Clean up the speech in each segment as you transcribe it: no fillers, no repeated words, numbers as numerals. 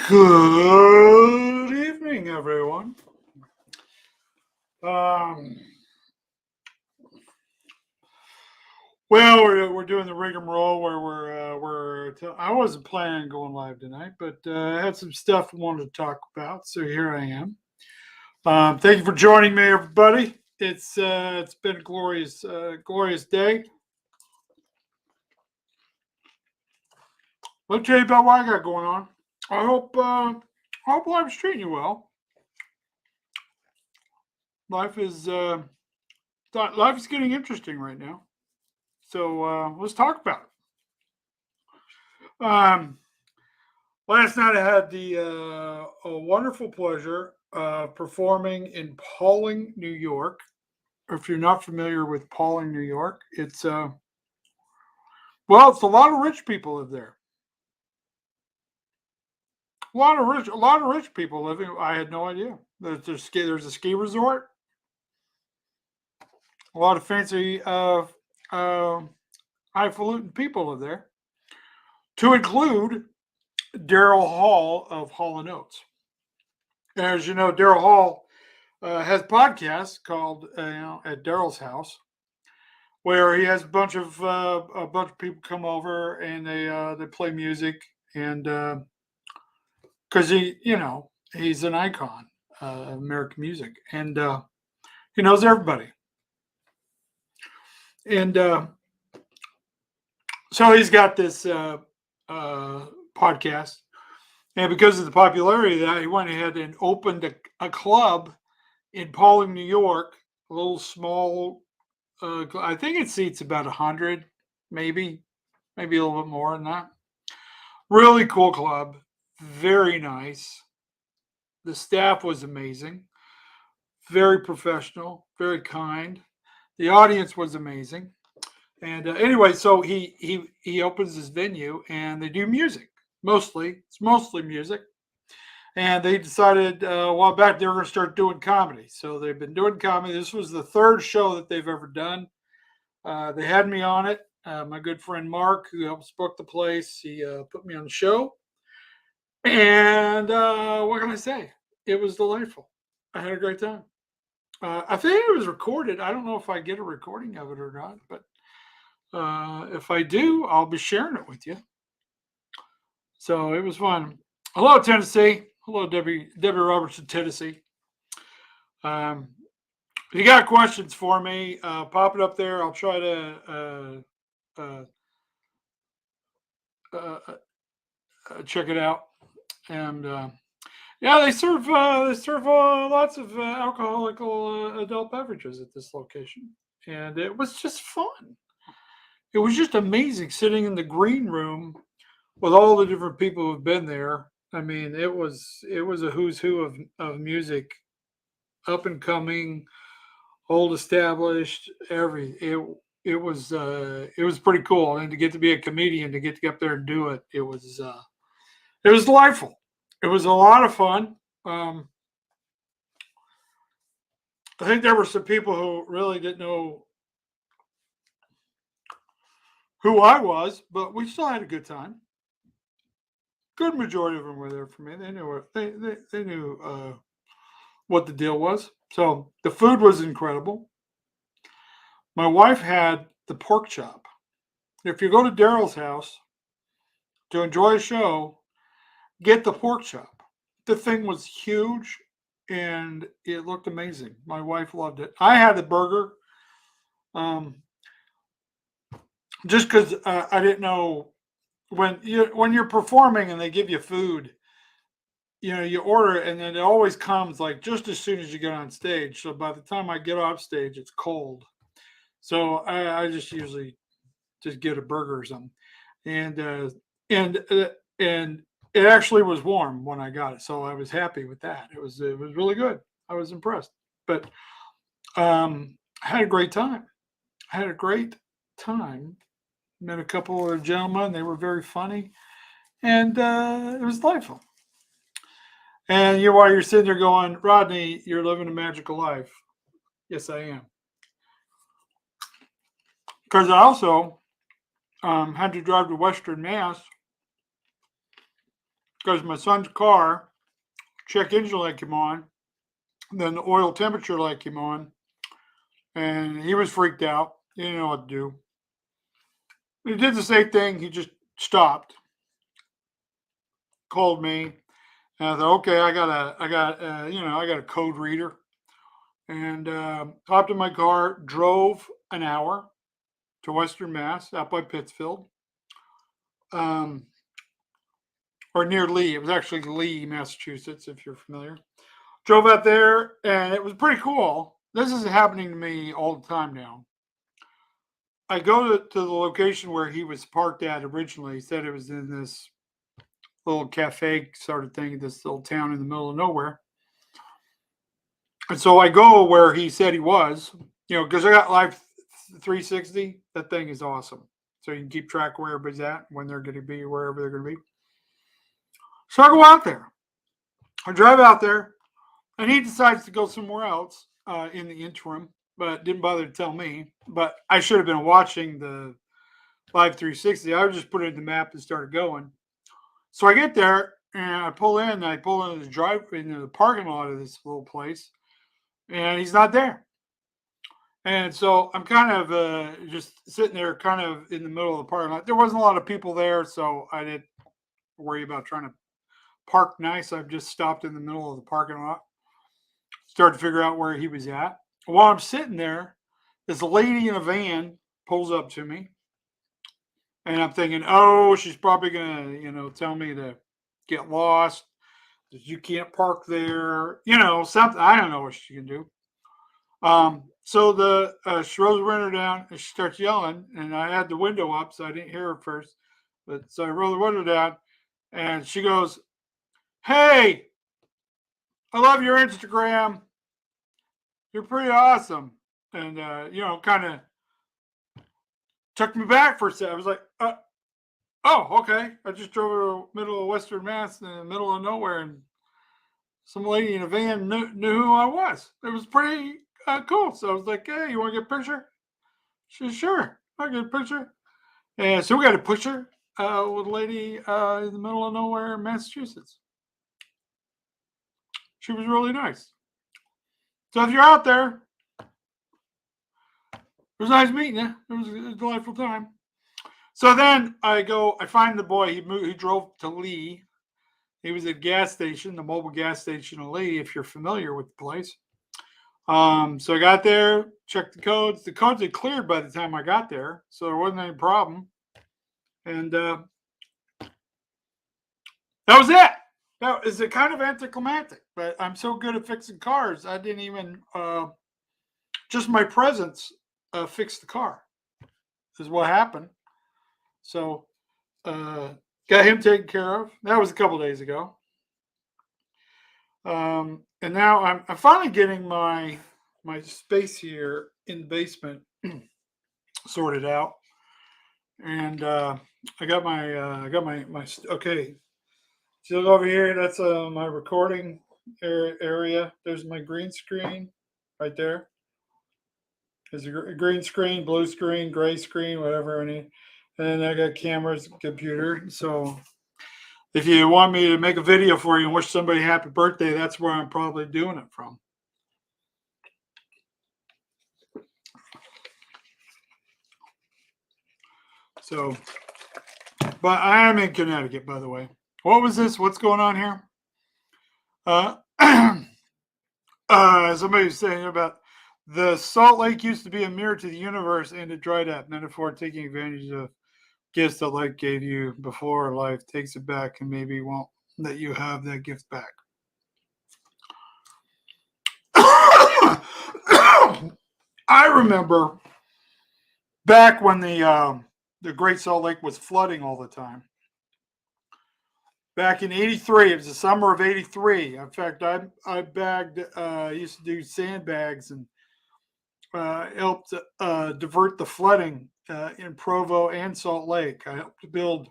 Good evening, everyone. Well, we're doing the rigmarole where I wasn't planning on going live tonight, but I had some stuff I wanted to talk about, so here I am. Thank you for joining me, everybody. It's been a glorious day. Let me tell you about what I got going on. I hope life's treating you well. Life is life is getting interesting right now. So let's talk about it. Last night I had the a wonderful pleasure of performing in Pawling, New York. If you're not familiar with Pawling, New York, it's it's a lot of rich people live there. A lot of rich people living. I had no idea. There's a ski resort. A lot of fancy uh, highfalutin people live there. To include Daryl Hall of Hall and Oates. As you know, Daryl Hall has a podcast called at Daryl's house, where he has a bunch of people come over and they play music and because he's an icon of American music and he knows everybody and so he's got this podcast. And because of the popularity of that, he went ahead and opened a club in Pawling, New York, a little small. I think it seats about 100, maybe a little bit more than that. Really cool club, very nice. The staff was amazing, very professional, very kind. The audience was amazing. And anyway, so he opens his venue and they do music. It's mostly music. And they decided a while back they were going to start doing comedy. So they've been doing comedy. This was the third show that they've ever done. They had me on it. My good friend Mark, who helps book the place, he put me on the show. And what can I say? It was delightful. I had a great time. I think it was recorded. I don't know if I get a recording of it or not, but if I do, I'll be sharing it with you. So it was fun. Hello, Tennessee. Hello, Debbie Robertson, Tennessee. If you got questions for me, pop it up there. I'll try to check it out. And yeah, they serve lots of alcoholic adult beverages at this location, and it was just fun. It was just amazing sitting in the green room with all the different people who've been there. I mean, it was a who's who of music, up and coming, old established, it was pretty cool. And to get to be a comedian, to get up there and do it, it was delightful. It was a lot of fun. I think there were some people who really didn't know who I was, but we still had a good time. Good majority of them were there for me. They knew what the deal was. So the food was incredible. My wife had the pork chop. If you go to Daryl's house to enjoy a show, get the pork chop. The thing was huge and it looked amazing. My wife loved it. I had the burger um, just because I didn't know when you're performing and they give you food. You order it and then it always comes like just as soon as you get on stage. So by the time I get off stage, it's cold. So I just usually just get a burger or something, and and it actually was warm when I got it, so I was happy with that. It was really good. I was impressed, but I had a great time. I had a great time. Met a couple of gentlemen. They were very funny, and it was delightful. And while you're sitting there going, Rodney, you're living a magical life. Yes, I am. Because I also had to drive to Western Mass because my son's car, check engine light came on, then the oil temperature light came on, and he was freaked out. He didn't know what to do. He did the same thing. He just stopped, called me, and I thought, okay, I got a code reader, and hopped in my car, drove an hour to Western Mass, out by Pittsfield, um, or near Lee. It was actually Lee, Massachusetts, if you're familiar. Drove out there, and it was pretty cool. This is happening to me all the time now. I go to the location where he was parked at originally. He said it was in this little cafe sort of thing, this little town in the middle of nowhere. And so I go where he said he was, because I got Live 360. That thing is awesome. So you can keep track of where everybody's at, when they're going to be, wherever they're going to be. So I go out there. I drive out there, and he decides to go somewhere else in the interim, but didn't bother to tell me. But I should have been watching the Live 360. I would just put it in the map and started going. So I get there, and I pull in. And I pull into the parking lot of this little place, and he's not there. And so I'm kind of just sitting there, kind of in the middle of the parking lot. There wasn't a lot of people there, so I didn't worry about trying to park nice. I've just stopped in the middle of the parking lot, started to figure out where he was at. While I'm sitting there, this lady in a van pulls up to me, and I'm thinking, oh, she's probably gonna, tell me to get lost. That you can't park there, something. I don't know what she can do. So she rolls the window down and she starts yelling, and I had the window up, so I didn't hear her first. But so I roll the window down, and she goes, "Hey, I love your Instagram. You're pretty awesome." And kind of took me back for a second. I was like, "Oh, okay." I just drove to the middle of Western Mass, in the middle of nowhere, and some lady in a van knew who I was. It was pretty cool. So I was like, "Hey, you want to get a picture?" She said, "Sure, I'll get a picture." And so we got a picture with a lady in the middle of nowhere in Massachusetts. She was really nice. So if you're out there, it was nice meeting you. It was a delightful time. So then I find the boy. He drove to Lee. He was at a gas station, the mobile gas station in Lee, if you're familiar with the place. So I got there, checked the codes. The codes had cleared by the time I got there, so there wasn't any problem. And that was it. That is kind of anticlimactic, but I'm so good at fixing cars, I didn't even just my presence fixed the car. Is what happened. So got him taken care of. That was a couple days ago. And now I'm finally getting my space here in the basement sorted out, and I got my okay. So look over here. That's my recording area. There's my green screen right there. There's a green screen, blue screen, gray screen, whatever I need. And then I got cameras, computer. So if you want me to make a video for you and wish somebody happy birthday, that's where I'm probably doing it from. So, but I am in Connecticut, by the way. What was this? What's going on here? Somebody was saying about the Salt Lake used to be a mirror to the universe, and it dried up. Metaphor taking advantage of gifts that life gave you before life takes it back and maybe won't let you have that gift back. I remember back when the Great Salt Lake was flooding all the time. Back in '83, it was the summer of '83. In fact, I bagged, used to do sandbags and helped divert the flooding in Provo and Salt Lake. I helped to build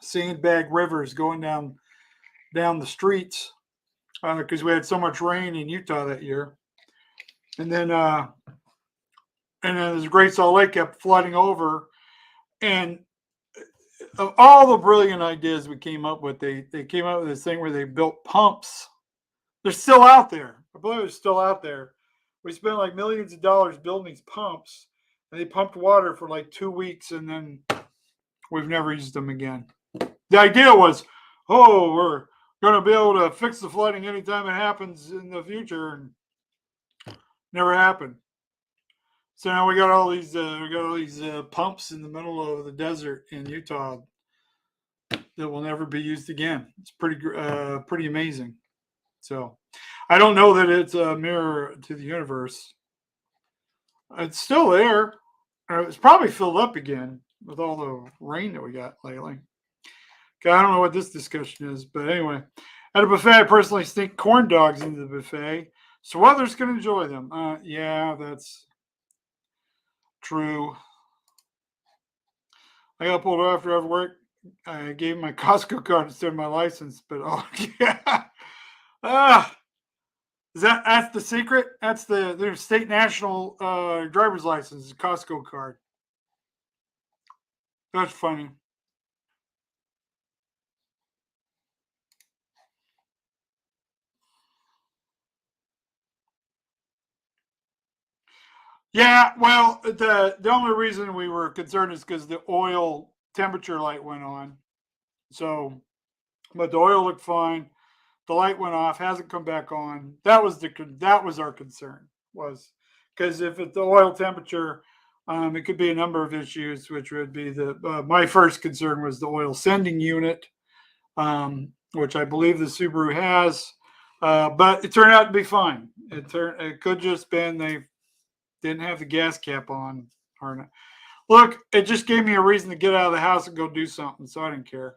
sandbag rivers going down the streets because we had so much rain in Utah that year. And then the Great Salt Lake kept flooding over, and of all the brilliant ideas we came up with, they came up with this thing where they built pumps. They're still out there. I believe they're still out there. We spent like millions of dollars building these pumps, and they pumped water for like 2 weeks, and then we've never used them again. The idea was, oh, we're going to be able to fix the flooding anytime it happens in the future, and never happened. So now we got all these pumps in the middle of the desert in Utah that will never be used again. It's pretty amazing. So I don't know that it's a mirror to the universe. It's still there. It's probably filled up again with all the rain that we got lately. Okay, I don't know what this discussion is, but anyway, at a buffet, I personally sneak corn dogs into the buffet so others can enjoy them. Yeah, that's true. I got pulled over after work. I gave him my Costco card instead of my license, but oh yeah. Ah, that's the secret? That's their state national driver's license, Costco card. That's funny. Yeah, well, the only reason we were concerned is because the oil temperature light went on. So, but the oil looked fine. The light went off, hasn't come back on. That was our concern, was because if it's the oil temperature, it could be a number of issues, which would be my first concern was the oil sending unit, which I believe the Subaru has, but it turned out to be fine. It could just been they didn't have the gas cap on. Or not. Look, it just gave me a reason to get out of the house and go do something, so I didn't care.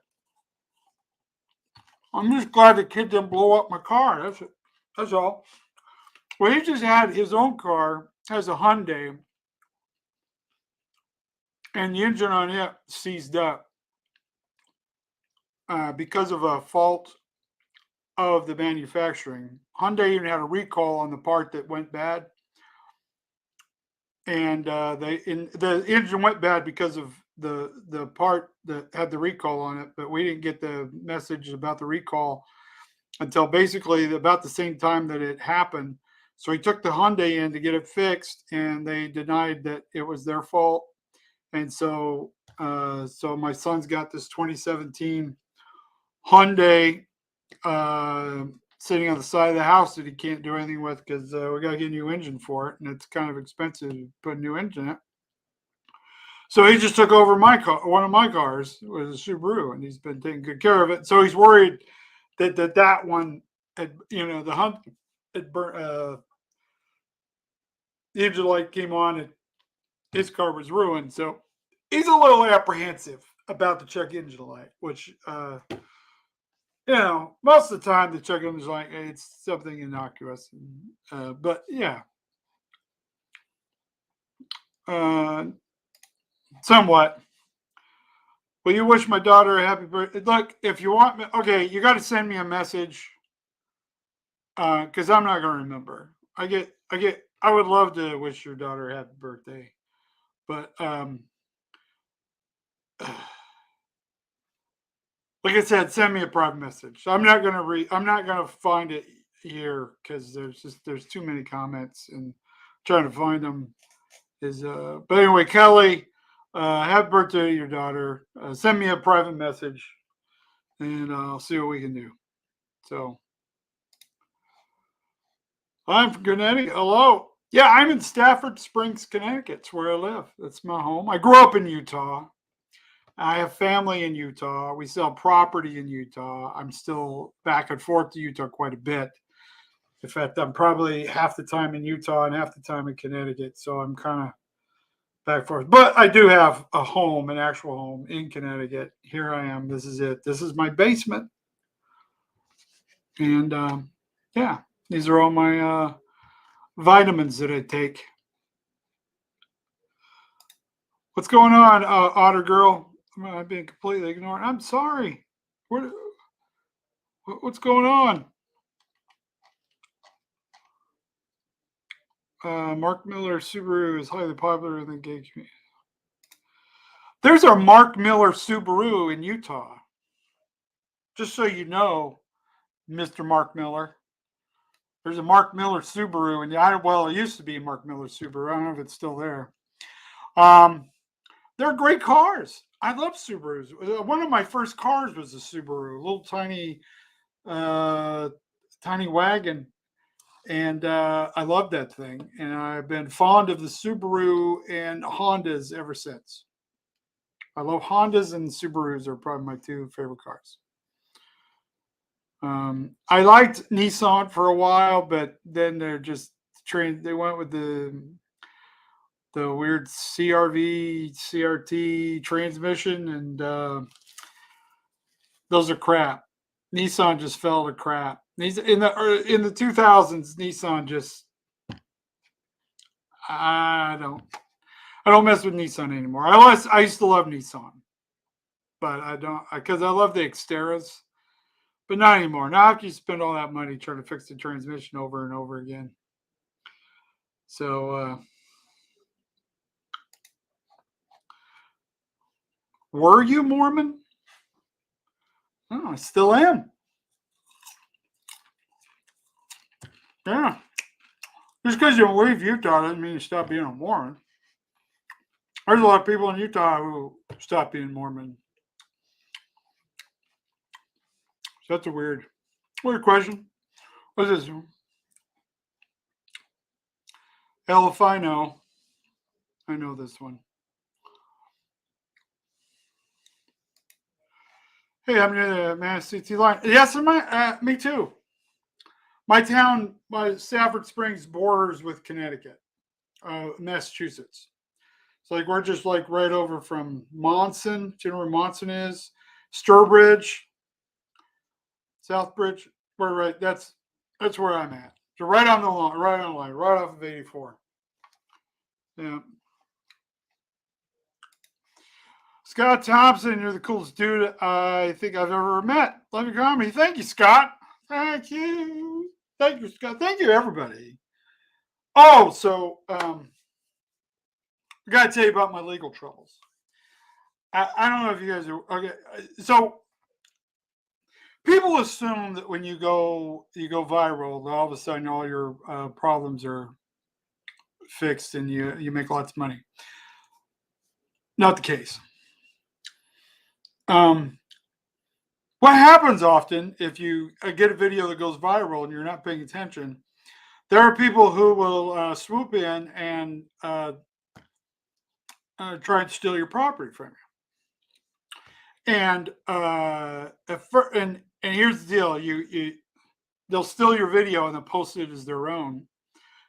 I'm just glad the kid didn't blow up my car. That's it. That's all. Well, he just had his own car, has a Hyundai, and the engine on it seized up because of a fault of the manufacturing. Hyundai even had a recall on the part that went bad, and the engine went bad because of the part that had the recall on it. But we didn't get the message about the recall until basically about the same time that it happened. So he took the Hyundai in to get it fixed, and they denied that it was their fault. And so my son's got this 2017 Hyundai sitting on the side of the house that he can't do anything with because we got to get a new engine for it, and it's kind of expensive to put a new engine in it. So he just took over my car, one of my cars was a Subaru, and he's been taking good care of it. So he's worried that one, had, the hunt had burnt. The engine light came on, and his car was ruined. So he's a little apprehensive about the check engine light, which most of the time the check engine light it's something innocuous, but yeah, somewhat. Will you wish my daughter a happy birthday? Look, if you want me, okay, you got to send me a message because I'm not going to remember. I would love to wish your daughter a happy birthday, but like I said, send me a private message. I'm not going to I'm not going to find it here because there's too many comments and trying to find them is. But anyway, Kelly, happy birthday to your daughter. Send me a private message, and I'll see what we can do. So. I'm from Connecticut. Hello. Yeah, I'm in Stafford Springs, Connecticut. It's where I live. That's my home. I grew up in Utah. I have family in Utah. We sell property in Utah. I'm still back and forth to Utah quite a bit. In fact, I'm probably half the time in Utah and half the time in Connecticut. So I'm kind of back and forth. But I do have a home, an actual home in Connecticut. Here I am. This is it. This is my basement. And yeah, these are all my vitamins that I take. What's going on, Otter Girl? I've been completely ignored. I'm sorry. What's going on? Mark Miller Subaru is highly popular in the gay community. There's a Mark Miller Subaru in Utah. Just so you know, Mr. Mark Miller. There's a Mark Miller Subaru, and well, it used to be a Mark Miller Subaru. I don't know if it's still there. Um, they're great cars. I love Subarus. One of my first cars was a Subaru, a little uh, tiny wagon, and I love that thing. And I've been fond of the Subaru and Hondas ever since. I love Hondas, and Subarus are probably my two favorite cars. I liked Nissan for a while, but then they're just trained. They went with the weird CRV, CRT transmission, and those are crap. Nissan just fell to crap. In the 2000s, Nissan just I don't mess with Nissan anymore. I used to love Nissan, but I don't because I love the Xteras, but not anymore. Now after you spend all that money trying to fix the transmission over and over again. So were you Mormon? Oh, I still am. Yeah. Just because you leave Utah doesn't mean you stop being a Mormon. There's a lot of people in Utah who stop being Mormon. So that's a weird question. What's this? Hell if I know. I know this one. Hey, I'm near the Mass CT line. Yes, me too. My town, Stafford Springs, borders with Connecticut, Massachusetts. So like we're just like right over from Monson. Do you know where Monson is? Sturbridge, Southbridge. We're right. That's where I'm at. So right on the line, right off of 84. Yeah. Scott Thompson, you're the coolest dude I think I've ever met. Love your comedy. Thank you, Scott. Thank you. Thank you, Scott. Thank you, everybody. Oh, so I got to tell you about my legal troubles. I don't know if you guys are okay. So people assume that when you go viral, all of a sudden all your problems are fixed and you make lots of money. Not the case. What happens often if you get a video that goes viral and you're not paying attention, there are people who will swoop in and try and steal your property from you. And and here's the deal: they'll steal your video and they'll post it as their own.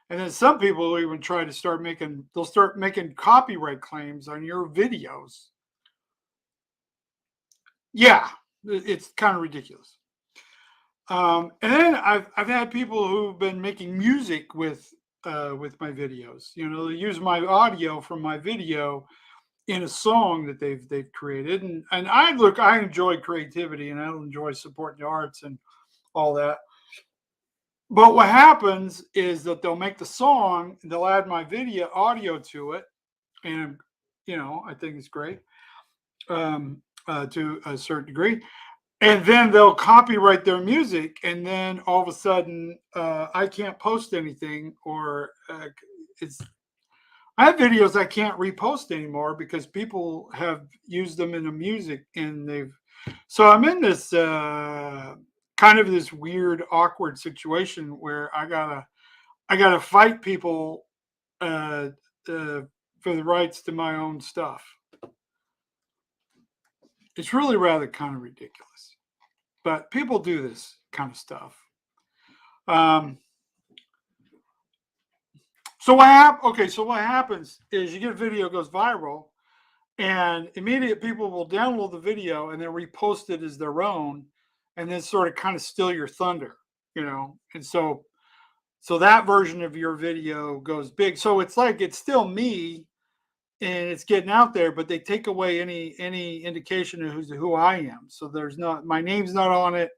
And then some people will even try to start making copyright claims on your videos. Yeah, it's kind of ridiculous. And then I've had people who've been making music with my videos. You know, they use my audio from my video in a song that they've created, and I enjoy creativity and I enjoy supporting the arts and all that. But what happens is that they'll make the song, they'll add my video audio to it, and I think it's great to a certain degree. And then they'll copyright their music, and then all of a sudden, I can't post anything, or it's. I have videos I can't repost anymore because people have used them in the music, and they've. So I'm in this kind of this weird, awkward situation where I gotta fight people for the rights to my own stuff. It's really rather kind of ridiculous. But people do this kind of stuff. So what happens is you get a video goes viral, and immediate people will download the video and then repost it as their own, and then sort of kind of steal your thunder, And so that version of your video goes big. So it's like it's still me, and it's getting out there, but they take away any indication of who I am. So there's not my name's not on it,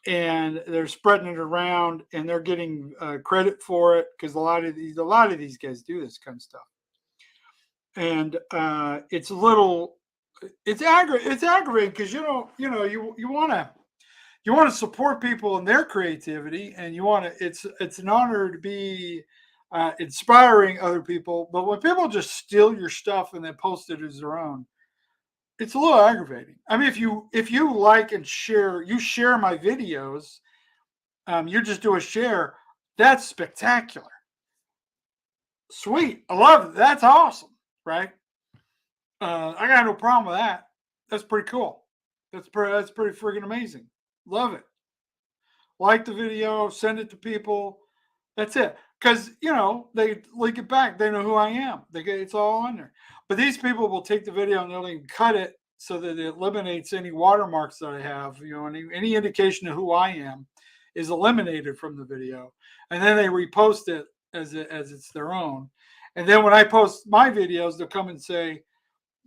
and they're spreading it around, and they're getting credit for it because a lot of these guys do this kind of stuff. and it's a little, it's aggravating because you want to support people in their creativity, and you want to. It's an honor to be inspiring other people. But when people just steal your stuff and then post it as their own, it's a little aggravating. I mean, if you like and share, you share my videos, you just do a share. That's spectacular. Sweet. I love it. That's awesome. Right? I got no problem with that. That's pretty cool. That's pretty freaking amazing. Love it. Like the video, send it to people. That's it. Because they link it back. They know who I am. It's all on there. But these people will take the video and they'll even cut it so that it eliminates any watermarks that I have. Any indication of who I am is eliminated from the video, and then they repost it as it's their own. And then when I post my videos, they'll come and say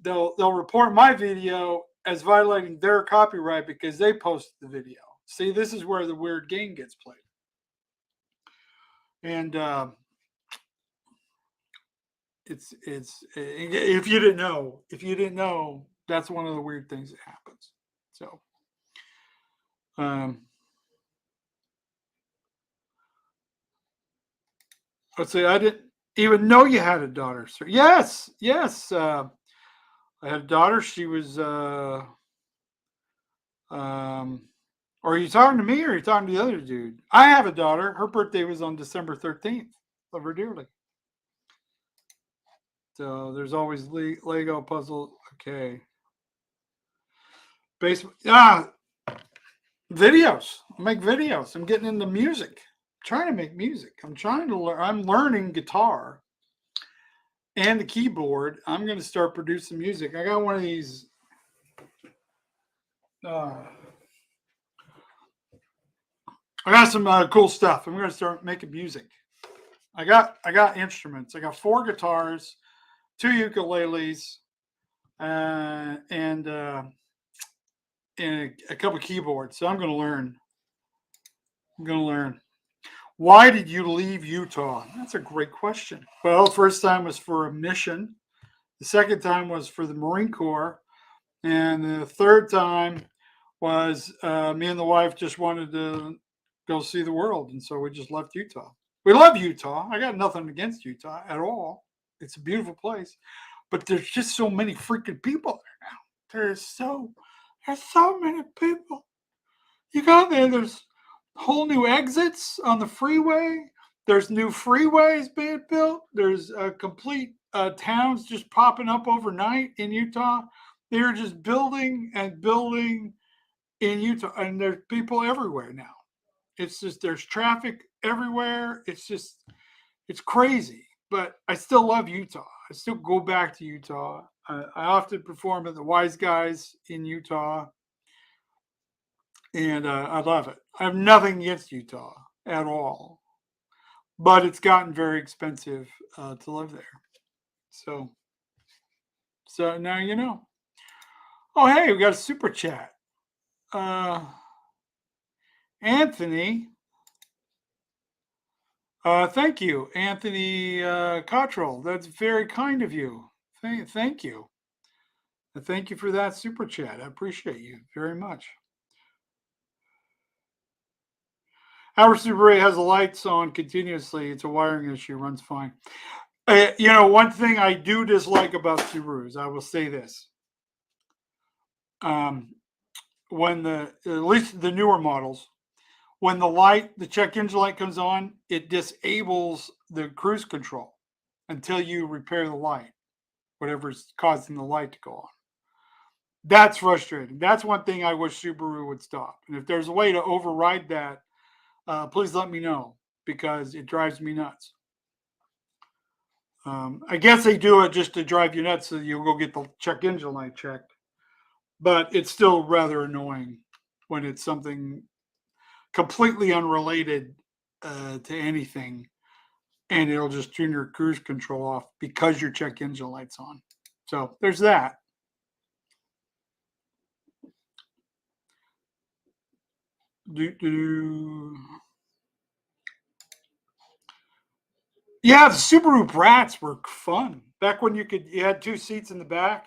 they'll report my video as violating their copyright because they posted the video. See, this is where the weird game gets played. And it's if you didn't know, that's one of the weird things that happens. So, let's see. I didn't even know you had a daughter, sir. Yes, yes. I had a daughter. She was. Are you talking to me or are you talking to the other dude? I have a daughter. Her birthday was on December 13th. Love her dearly. So there's always Lego puzzle. Okay. Basement. Videos. I make videos. I'm getting into music. I'm trying to make music. I'm trying to learn. I'm learning guitar and the keyboard. I'm going to start producing music. I got one of these. I got some cool stuff. I'm going to start making music. I got instruments. I got 4 guitars, 2 ukuleles, and a couple keyboards. So I'm going to learn. Why did you leave Utah? That's a great question. Well, the first time was for a mission. The second time was for the Marine Corps. And the third time was me and the wife just wanted to go see the world. And so we just left Utah. We love Utah. I got nothing against Utah at all. It's a beautiful place. But there's just so many freaking people there now. There's so many people. You go there, there's whole new exits on the freeway. There's new freeways being built. There's complete towns just popping up overnight in Utah. They're just building and building in Utah, and there's people everywhere now. It's just there's traffic everywhere. It's crazy, but I still love Utah. I still go back to Utah. I often perform at the Wise Guys in Utah, and I love it. I have nothing against Utah at all, but it's gotten very expensive to live there. So now you know. Oh, hey, we got a super chat. Anthony. Thank you, Anthony Cottrell. That's very kind of you. Thank you. Thank you for that super chat. I appreciate you very much. Our Super 8 has the lights on continuously. It's a wiring issue. Runs fine. One thing I do dislike about Subarus, I will say this. When at least the newer models, when the check engine light comes on, it disables the cruise control until you repair the light, whatever's causing the light to go on. That's frustrating. That's one thing I wish Subaru would stop. And if there's a way to override that, please let me know because it drives me nuts. I guess they do it just to drive you nuts so you'll go get the check engine light checked. But it's still rather annoying when it's something completely unrelated to anything, and it'll just turn your cruise control off because your check engine light's on. So there's that. Yeah, the Subaru Brats were fun. Back when you had two seats in the back,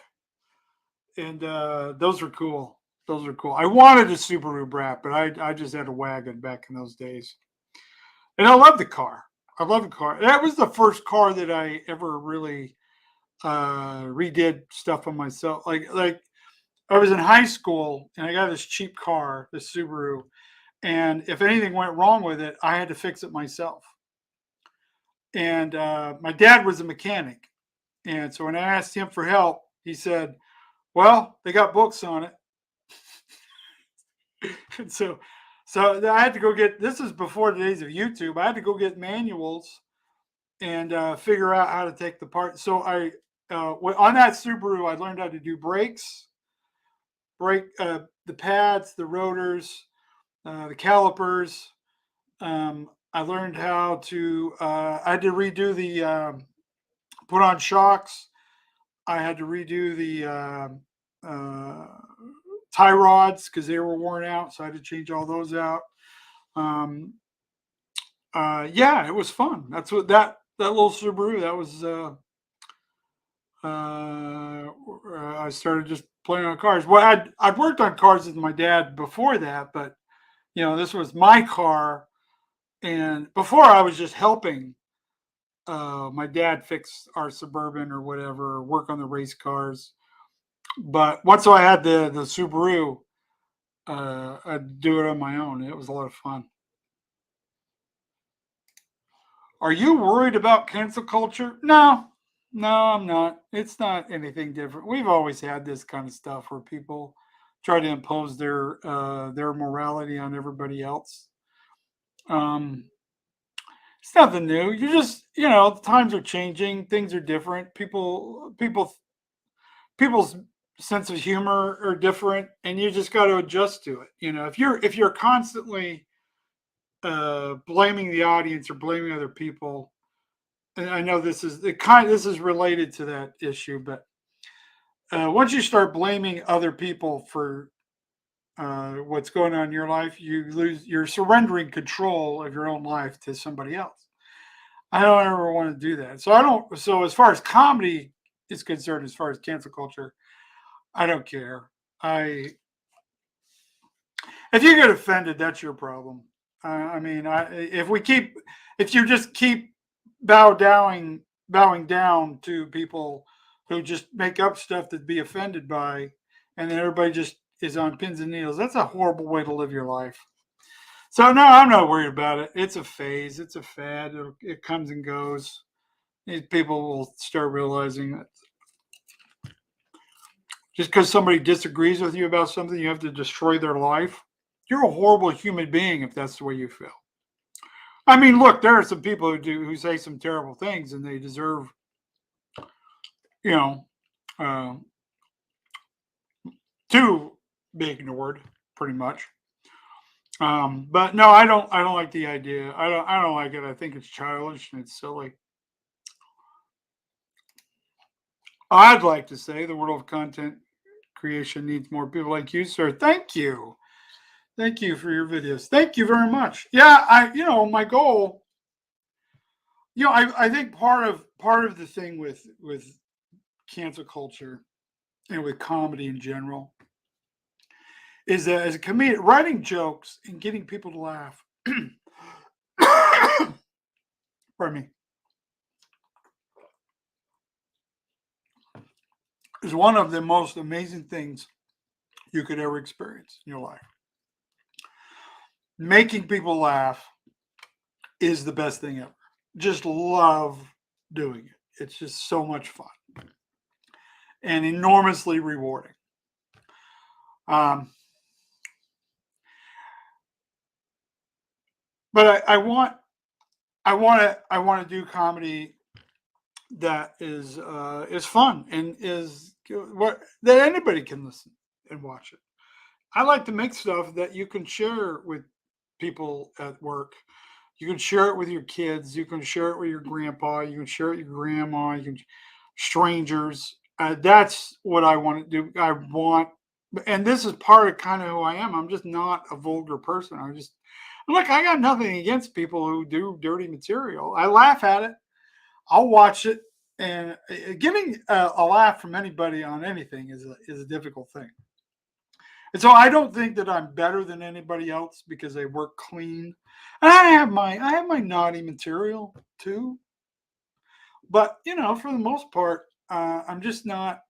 and those were cool. Those are cool. I wanted a Subaru Brat, but I just had a wagon back in those days, and I love the car. I love the car. That was the first car that I ever really redid stuff on myself. Like I was in high school and I got this cheap car, this Subaru, and if anything went wrong with it, I had to fix it myself. And my dad was a mechanic, and so when I asked him for help, he said, "Well, they got books on it." And so I had to go get. This is before the days of YouTube. I had to go get manuals and figure out how to take the part. So on that Subaru, I learned how to do brakes, brake the pads, the rotors, the calipers. I learned how to. I had to redo the put on shocks. I had to redo the tie rods because they were worn out, so I had to change all those out. Um, yeah, it was fun. That's what that little Subaru. That was. I started just playing on cars. Well, I'd worked on cars with my dad before that, but this was my car, and before I was just helping my dad fix our Suburban or whatever, or work on the race cars. But once I had the Subaru, I'd do it on my own. It was a lot of fun. Are you worried about cancel culture? No, no, I'm not. It's not anything different. We've always had this kind of stuff where people try to impose their morality on everybody else. Um, it's nothing new. You just the times are changing. Things are different. People's sense of humor are different, and you just got to adjust to it. If you're constantly blaming the audience or blaming other people, and I know this is related to that issue, but once you start blaming other people for what's going on in your life, you're surrendering control of your own life to somebody else. I don't ever want to do that. So I don't. So as far as comedy is concerned, as far as cancel culture, I don't care. I If you get offended, that's your problem. I mean, if you just keep bowing down to people who just make up stuff to be offended by, and then everybody just is on pins and needles. That's a horrible way to live your life. So no, I'm not worried about it. It's a phase. It's a fad. It comes and goes. People will start realizing that just because somebody disagrees with you about something, you have to destroy their life. You're a horrible human being if that's the way you feel. I mean, look, there are some people who say some terrible things, and they deserve, you know, uh, to be ignored, pretty much. But no, I don't like the idea. I don't like it. I think it's childish and it's silly. I'd like to say the world of content creation needs more people like you, sir. Thank you. Thank you for your videos. Thank you very much. Yeah, my goal, I think part of the thing with cancel culture and with comedy in general is that as a comedian, writing jokes and getting people to laugh, pardon me, is one of the most amazing things you could ever experience in your life. Making people laugh is the best thing ever. Just love doing it. It's just so much fun and enormously rewarding. But I want to do comedy that is fun and is what that anybody can listen and watch it. I like to make stuff that you can share with people at work. You can share it with your kids. You can share it with your grandpa. You can share it with your grandma. You can strangers. That's what I want to do. I want, and this is part of kind of who I am. I'm just not a vulgar person. Look. I got nothing against people who do dirty material. I laugh at it. I'll watch it, and getting a laugh from anybody on anything is a difficult thing. And so I don't think that I'm better than anybody else because I work clean. And I have my naughty material too, but for the most part, I'm just not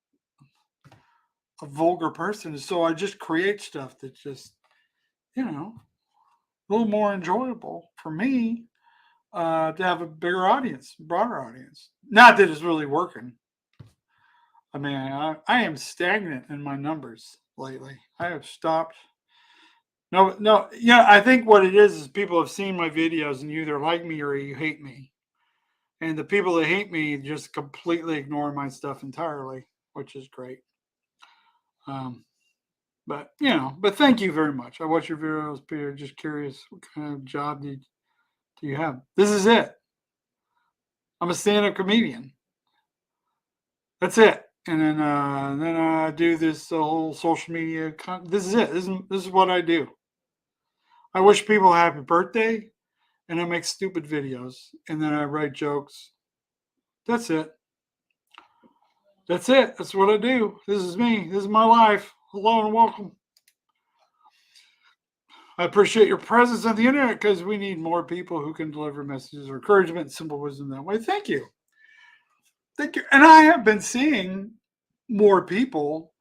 a vulgar person. So I just create stuff that's just a little more enjoyable for me, to have a bigger audience, broader audience. Not that it's really working. I mean, I am stagnant in my numbers lately. I have stopped. No, no, yeah. I think what it is people have seen my videos and you either like me or you hate me. And the people that hate me just completely ignore my stuff entirely, which is great. Um, but thank you very much. I watch your videos, Peter. Just curious, what kind of job do you have? This is it. I'm a stand-up comedian. That's it. And then I do this whole social media. This is it. This is what I do. I wish people a happy birthday, and I make stupid videos, and then I write jokes. That's it. That's it. That's what I do. This is me. This is my life. Hello and welcome. I appreciate your presence on the internet because we need more people who can deliver messages of encouragement and simple wisdom that way. Thank you. Thank you. And I have been seeing more people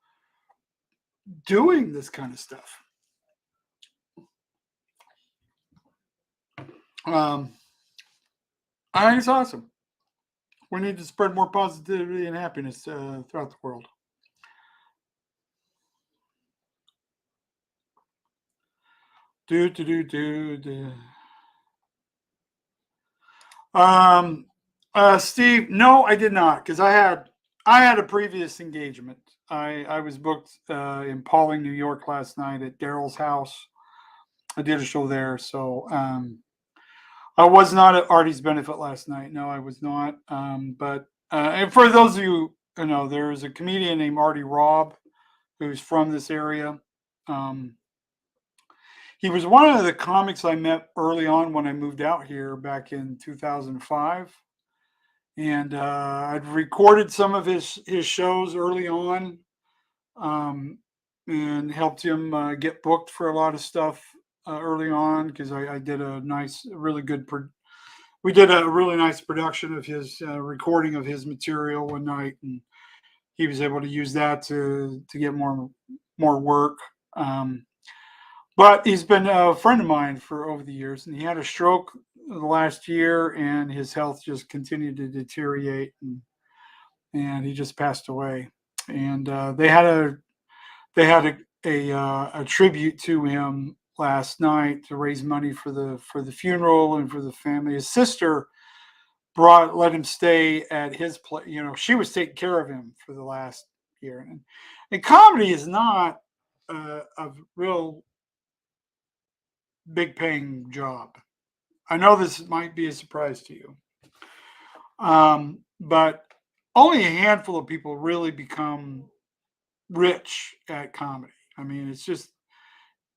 doing this kind of stuff. I think it's awesome. We need to spread more positivity and happiness throughout the world. Do. Steve, no, I did not because I had a previous engagement. I was booked in Pauling, New York last night at Daryl's house. I did a show there, so I was not at Artie's benefit last night. No, I was not. But and for those of you who know, there is a comedian named Artie Robb who's from this area. Um, he was one of the comics I met early on when I moved out here back in 2005. And I'd recorded some of his shows early on, um, and helped him get booked for a lot of stuff early on because I did a nice, really good. We did a really nice production of his recording of his material one night, and he was able to use that to get more work. Um, but he's been a friend of mine for over the years, and he had a stroke the last year, and his health just continued to deteriorate, and he just passed away. And they had a tribute to him last night to raise money for the funeral and for the family. His sister let him stay at his place. She was taking care of him for the last year, and comedy is not a real big paying job. I know this might be a surprise to you, but only a handful of people really become rich at comedy. I mean, it's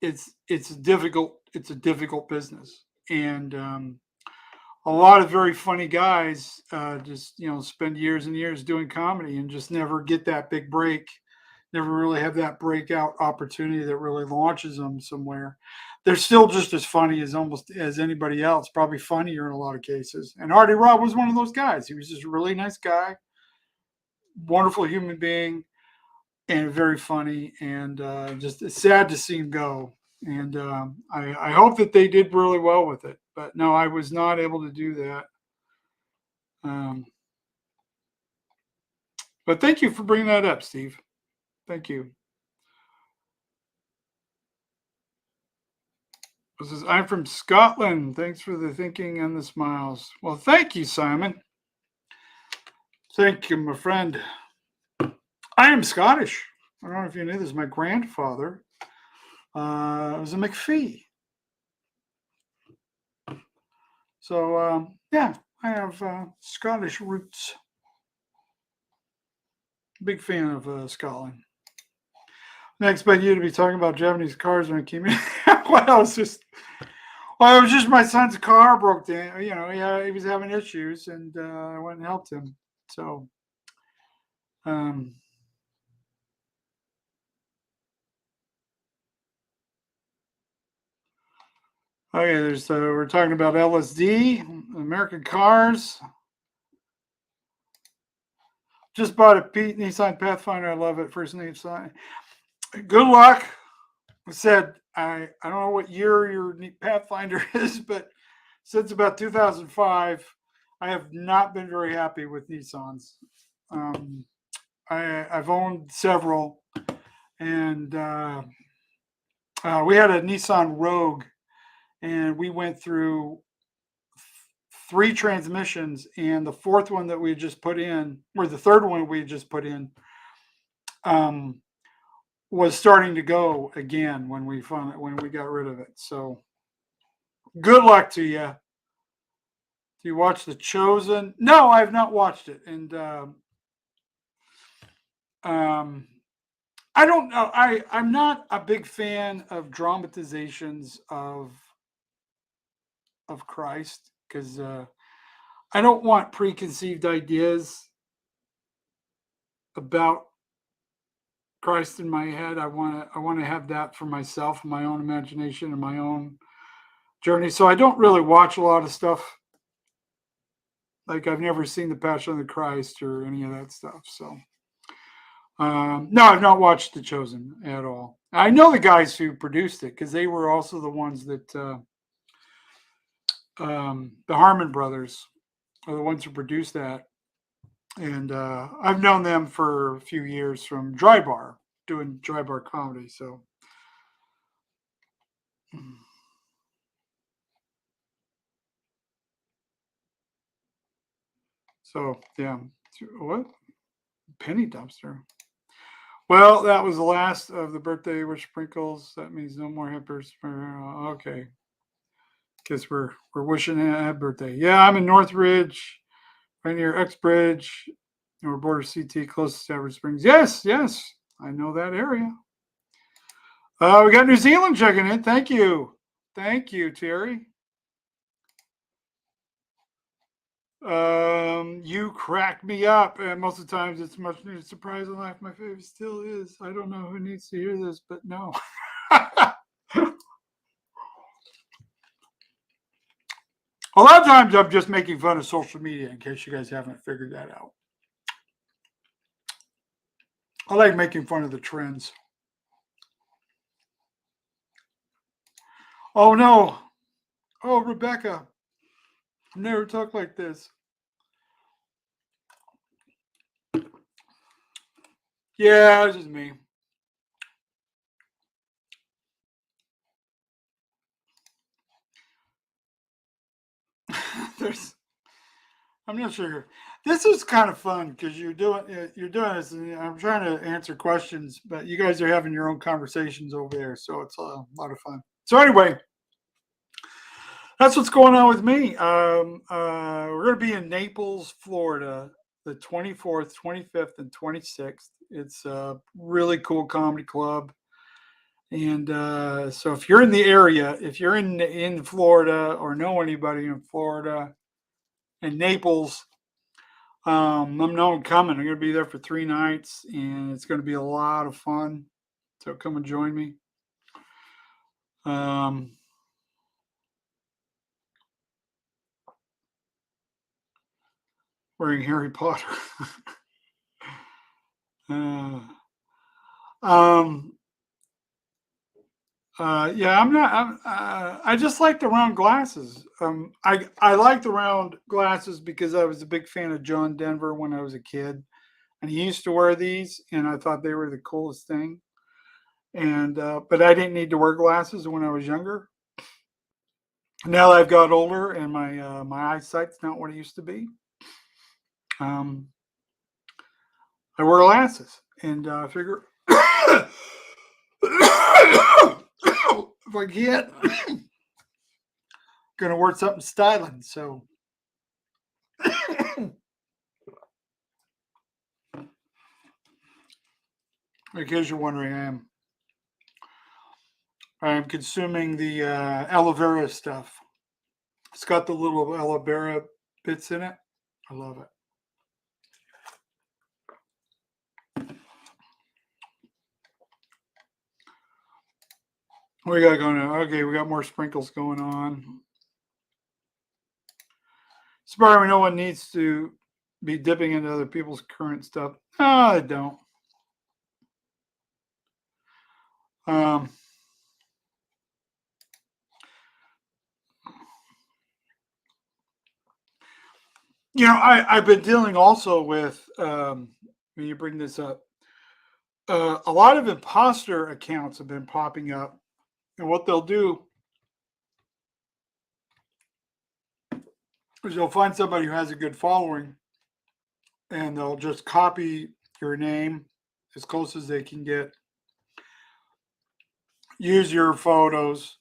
a difficult business, and a lot of very funny guys just spend years and years doing comedy and just never get that big break, never really have that breakout opportunity that really launches them somewhere. They're still just as funny as almost as anybody else, probably funnier in a lot of cases. And Artie Robb was one of those guys. He was just a really nice guy, wonderful human being, and very funny. And just it's sad to see him go. And I hope that they did really well with it. But no, I was not able to do that. Um, but thank you for bringing that up, Steve. Thank you. This is I'm from Scotland. Thanks for the thinking and the smiles. Well, thank you, Simon. Thank you, my friend. I am Scottish. I don't know if you knew this. My grandfather was a McPhee. So, yeah, I have Scottish roots. Big fan of Scotland. I expect you to be talking about Japanese cars when it came in. Well, it was just my son's car broke down. He was having issues, and I went and helped him So, um, okay, we're talking about LSD, American cars. Just bought a Nissan Pathfinder. I love it. First Nissan. Good luck. I said I don't know what year your Pathfinder is, but since about 2005, I have not been very happy with Nissans. Um, I've owned several, and we had a Nissan Rogue, and we went through three transmissions, and the fourth one that we had just put in, or the third one we had just put in, um, was starting to go again when we got rid of it. So good luck to you. Do you watch The Chosen? No, I have not watched it, and um, I don't know. I'm not a big fan of dramatizations of Christ because I don't want preconceived ideas about Christ in my head. I want to have that for myself, my own imagination, and my own journey. So I don't really watch a lot of stuff. Like I've never seen the Passion of the Christ or any of that stuff. So no, I've not watched The Chosen at all. I know the guys who produced it because they were also the ones that the Harmon brothers are the ones who produced that, and I've known them for a few years from Dry Bar, doing Dry Bar comedy. So yeah, what penny dumpster? Well, that was the last of the birthday wish sprinkles. That means no more happy. Okay, guess we're wishing a happy birthday. Yeah, I'm in Northridge, right near Uxbridge, or border CT, close to Stafford Springs. Yes, yes, I know that area. We got New Zealand checking in. Thank you, Terry. You crack me up, and most of the times it's much needed surprise and laugh. My favorite still is. I don't know who needs to hear this, but no. A lot of times I'm just making fun of social media, in case you guys haven't figured that out. I like making fun of the trends. Oh no. Oh, Rebecca. Never talk like this. Yeah, it's just me. There's I'm not sure. This is kind of fun because you're doing this, and I'm trying to answer questions, but you guys are having your own conversations over there, so it's a lot of fun. So anyway, that's what's going on with me. We're going to be in Naples, Florida, the 24th, 25th, and 26th. It's a really cool comedy club, and so if you're in the area, if you're in Florida or know anybody in Florida and Naples, I'm not coming. I'm going to be there for 3 nights, and it's going to be a lot of fun. So come and join me. Um, Wearing Harry Potter. uh, um, yeah, I'm not. I just like the round glasses. I like the round glasses because I was a big fan of John Denver when I was a kid, and he used to wear these, and I thought they were the coolest thing. And but I didn't need to wear glasses when I was younger. Now that I've got older and my eyesight's not what it used to be, um, I wear glasses, and I figure if I get gonna wear something styling. So in case you're wondering, I'm consuming the aloe vera stuff. It's got the little aloe vera bits in it. I love it. We got going on. Okay, we got more sprinkles going on. Surprisingly, no one needs to be dipping into other people's current stuff. No, I don't. Um, I've been dealing also with when you bring this up, a lot of imposter accounts have been popping up, and what they'll do is they'll find somebody who has a good following, and they'll just copy your name as close as they can get, use your photos,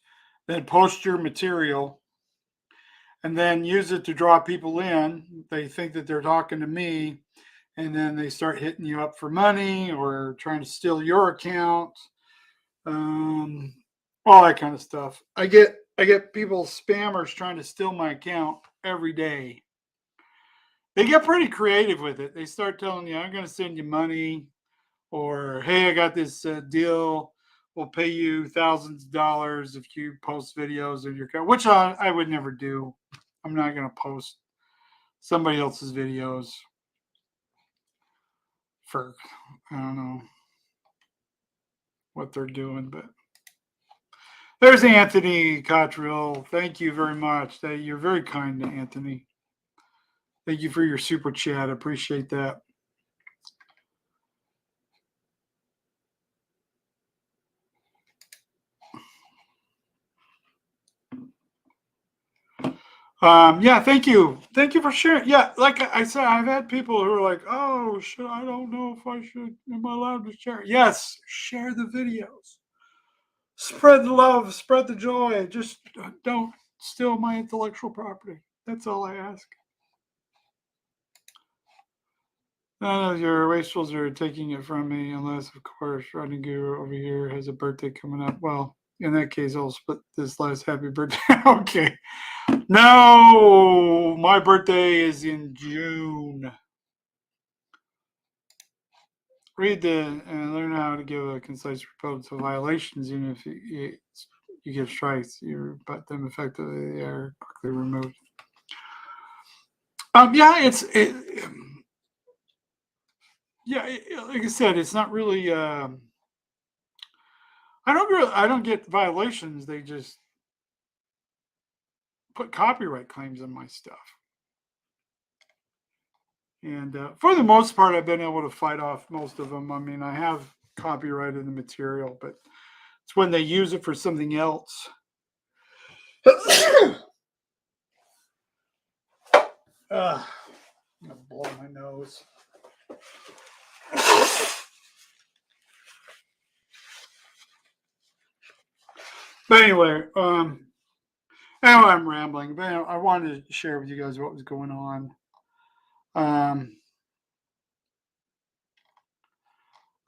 then post your material, and then use it to draw people in. They think that they're talking to me, and then they start hitting you up for money or trying to steal your account, um, all that kind of stuff. I get people spammers trying to steal my account every day. They get pretty creative with it. They start telling you, "I'm going to send you money," or "Hey, I got this deal. We'll pay you thousands of dollars if you post videos of your account," which I would never do. I'm not going to post somebody else's videos for, I don't know what they're doing, but there's Anthony Cottrell. Thank you very much. You're very kind, Anthony. Thank you for your super chat. I appreciate that. Yeah, thank you. Thank you for sharing. Yeah, like I said, I've had people who are like, "Oh, should I don't know if I should. Am I allowed to share?" Yes, share the videos. Spread the love, spread the joy. Just don't steal my intellectual property. That's all I ask. None of your wastrels are taking it from me, unless, of course, Rodney Guru over here has a birthday coming up. Well, in that case, I'll split this last happy birthday. Okay. No, my birthday is in June. Read the and learn how to give a concise report to violations, even if you give strikes, you but them effectively they are quickly removed. Yeah, yeah, like I said, it's not really. I don't get violations. They just put copyright claims on my stuff, and for the most part, I've been able to fight off most of them. I mean, I have copyrighted the material, but it's when they use it for something else. I'm gonna blow my nose. But anyway, I'm rambling. But anyway, I wanted to share with you guys what was going on. Um,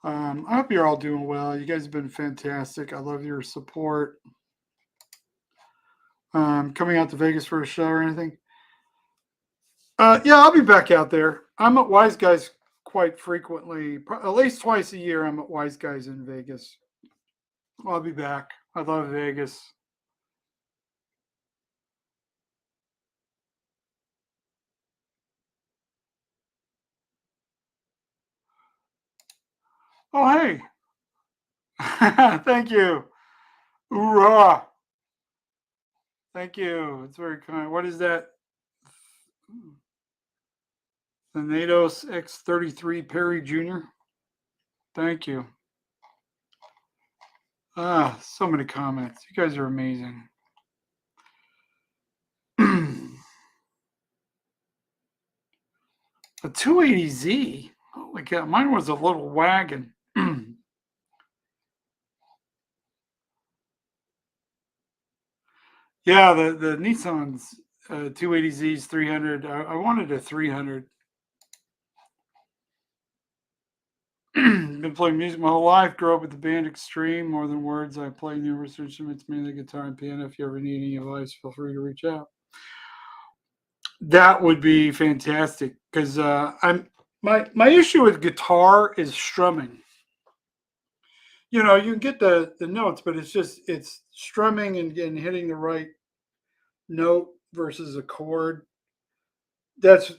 I hope you're all doing well. You guys have been fantastic. I love your support. Coming out to Vegas for a show or anything? Yeah, I'll be back out there. I'm at Wise Guys quite frequently. At least twice a year, I'm at Wise Guys in Vegas. I'll be back. I love Vegas. Oh, hey. Thank you. Hoorah. Thank you. It's very kind. What is that? The Natos X33 Perry Jr. Thank you. So many comments. You guys are amazing. A 280Z. Holy cow. Mine was a little wagon. Yeah, the Nissan's 280Z's 300. I wanted a 300. Been playing music my whole life. Grew up with the band Extreme. More than words, I play numerous instruments, mainly guitar and piano. If you ever need any advice, feel free to reach out. That would be fantastic because I'm my issue with guitar is strumming. you can get the notes, but it's strumming and hitting the right note versus a chord. That's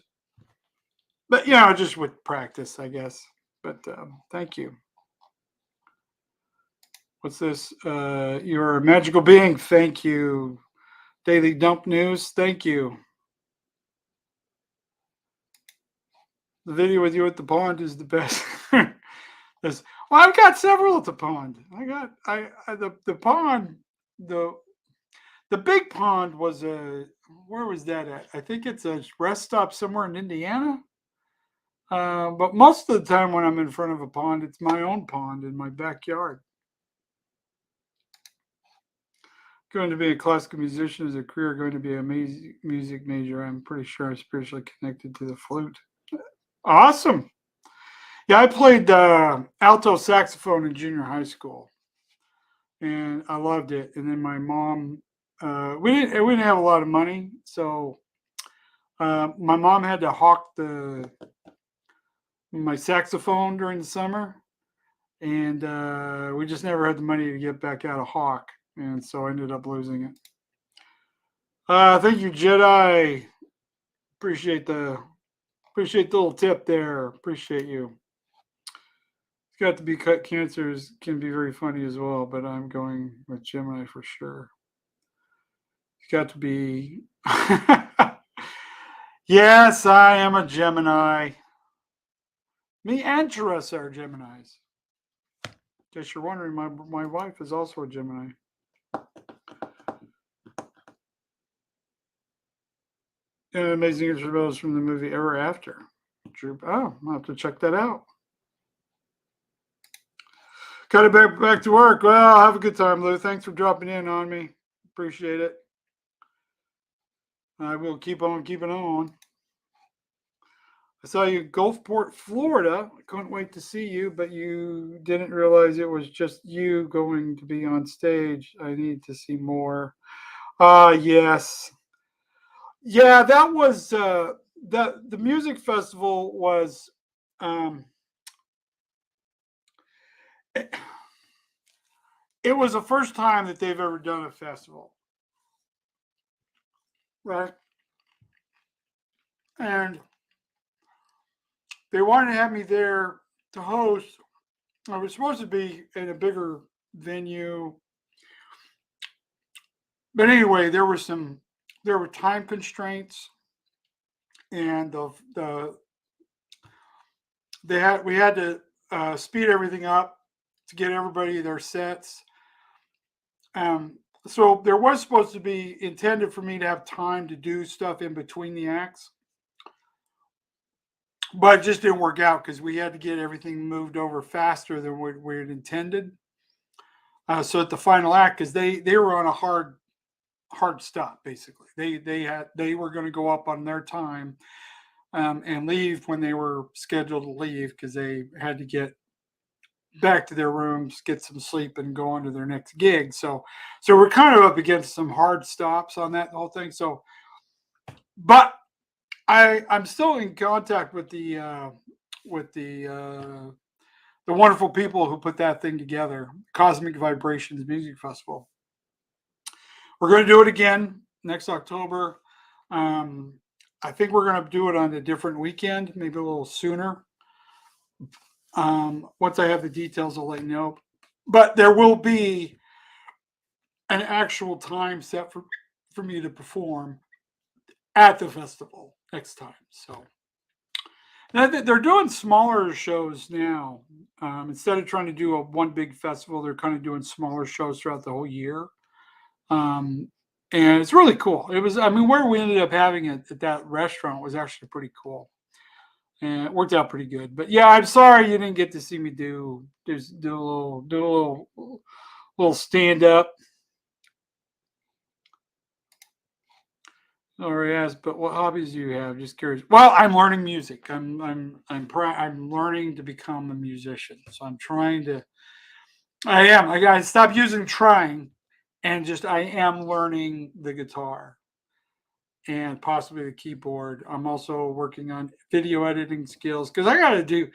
but just with practice, I guess. But thank you. What's this? You're a magical being. Thank you. Daily Dump News. Thank you. The video with you at the pond is the best. Well, I've got several at the pond. The pond the the big pond was a where was that at? I think it's a rest stop somewhere in Indiana. But most of the time when I'm in front of a pond, it's my own pond in my backyard. Going to be a classical musician as a career, going to be a music major. I'm pretty sure I'm spiritually connected to the flute. Awesome. Yeah, I played alto saxophone in junior high school, and I loved it. And then my mom, we didn't have a lot of money, so my mom had to hawk my saxophone during the summer, and we just never had the money to get back out of hawk, and so I ended up losing it. Thank you, Jedi. Appreciate the little tip there. Appreciate you. It's got to be cut. Cancers can be very funny as well, but I'm going with Gemini for sure. It's got to be. Yes, I am a Gemini. Me and Teresa are Geminis. In case you're wondering, my wife is also a Gemini. Amazing interviews from the movie Ever After. Drew, I'll have to check that out. Got it back to work. Well, have a good time, Lou. Thanks for dropping in on me. Appreciate it. I will keep on keeping on. I saw you in Gulfport, Florida. I couldn't wait to see you, but you didn't realize it was just you going to be on stage. I need to see more. Yes. Yeah, that was the music festival was it was the first time that they've ever done a festival. Right? And they wanted to have me there to host. I was supposed to be in a bigger venue. But anyway, there were time constraints, and we had to speed everything up to get everybody their sets. So there was supposed to be intended for me to have time to do stuff in between the acts, but it just didn't work out because we had to get everything moved over faster than we had intended. So at the final act, because they were on a hard stop, basically, they were going to go up on their time and leave when they were scheduled to leave because they had to get back to their rooms, get some sleep, and go on to their next gig. So we're kind of up against some hard stops on that whole thing. So, but I'm still in contact with the wonderful people who put that thing together, Cosmic Vibrations Music Festival. We're going to do it again next October. I think we're going to do it on a different weekend, maybe a little sooner. Once I have the details, I'll let you know. But there will be an actual time set for me to perform at the festival next time. So they're doing smaller shows now. Instead of trying to do one big festival, they're kind of doing smaller shows throughout the whole year. And it's really cool. It was, where we ended up having it at that restaurant was actually pretty cool. And it worked out pretty good. But yeah, I'm sorry you didn't get to see me do a little stand up. Or yes, but what hobbies do you have? Just curious. Well, I'm learning music. I'm learning to become a musician. So I'm trying to. I am. I got to stop using trying, and just I am learning the guitar and possibly the keyboard. I'm also working on video editing skills because I got to do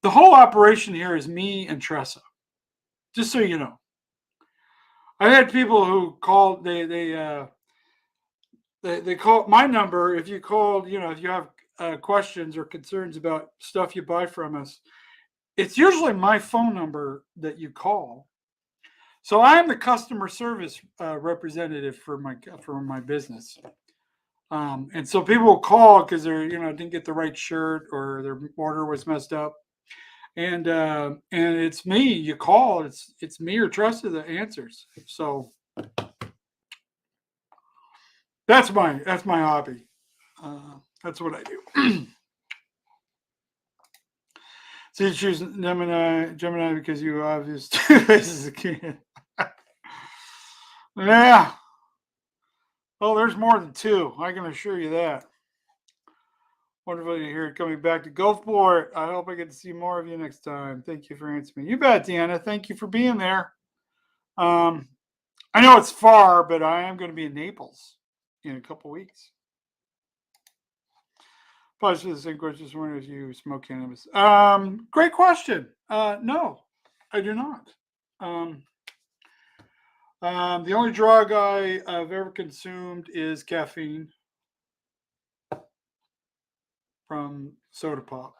the whole operation here is me and Tressa. Just so you know, I had people who called. They call my number. If you called, if you have questions or concerns about stuff you buy from us, it's usually my phone number that you call. So I am the customer service representative for my business. And so people will call because they're didn't get the right shirt or their order was messed up, and it's me. You call, it's me or Trusted that answers. So that's my hobby. That's what I do. So you choose Gemini because you obvious this is a kid. Yeah. Oh, there's more than two. I can assure you that. Wonderful to hear it coming back to Gulfport. I hope I get to see more of you next time. Thank you for answering me. You bet, Deanna. Thank you for being there. Um, I know it's far, but I am going to be in Naples in a couple weeks. Plus, the same question. Just wondering if you smoke cannabis. Great question. No, I do not. Um, the only drug I've ever consumed is caffeine from soda pop.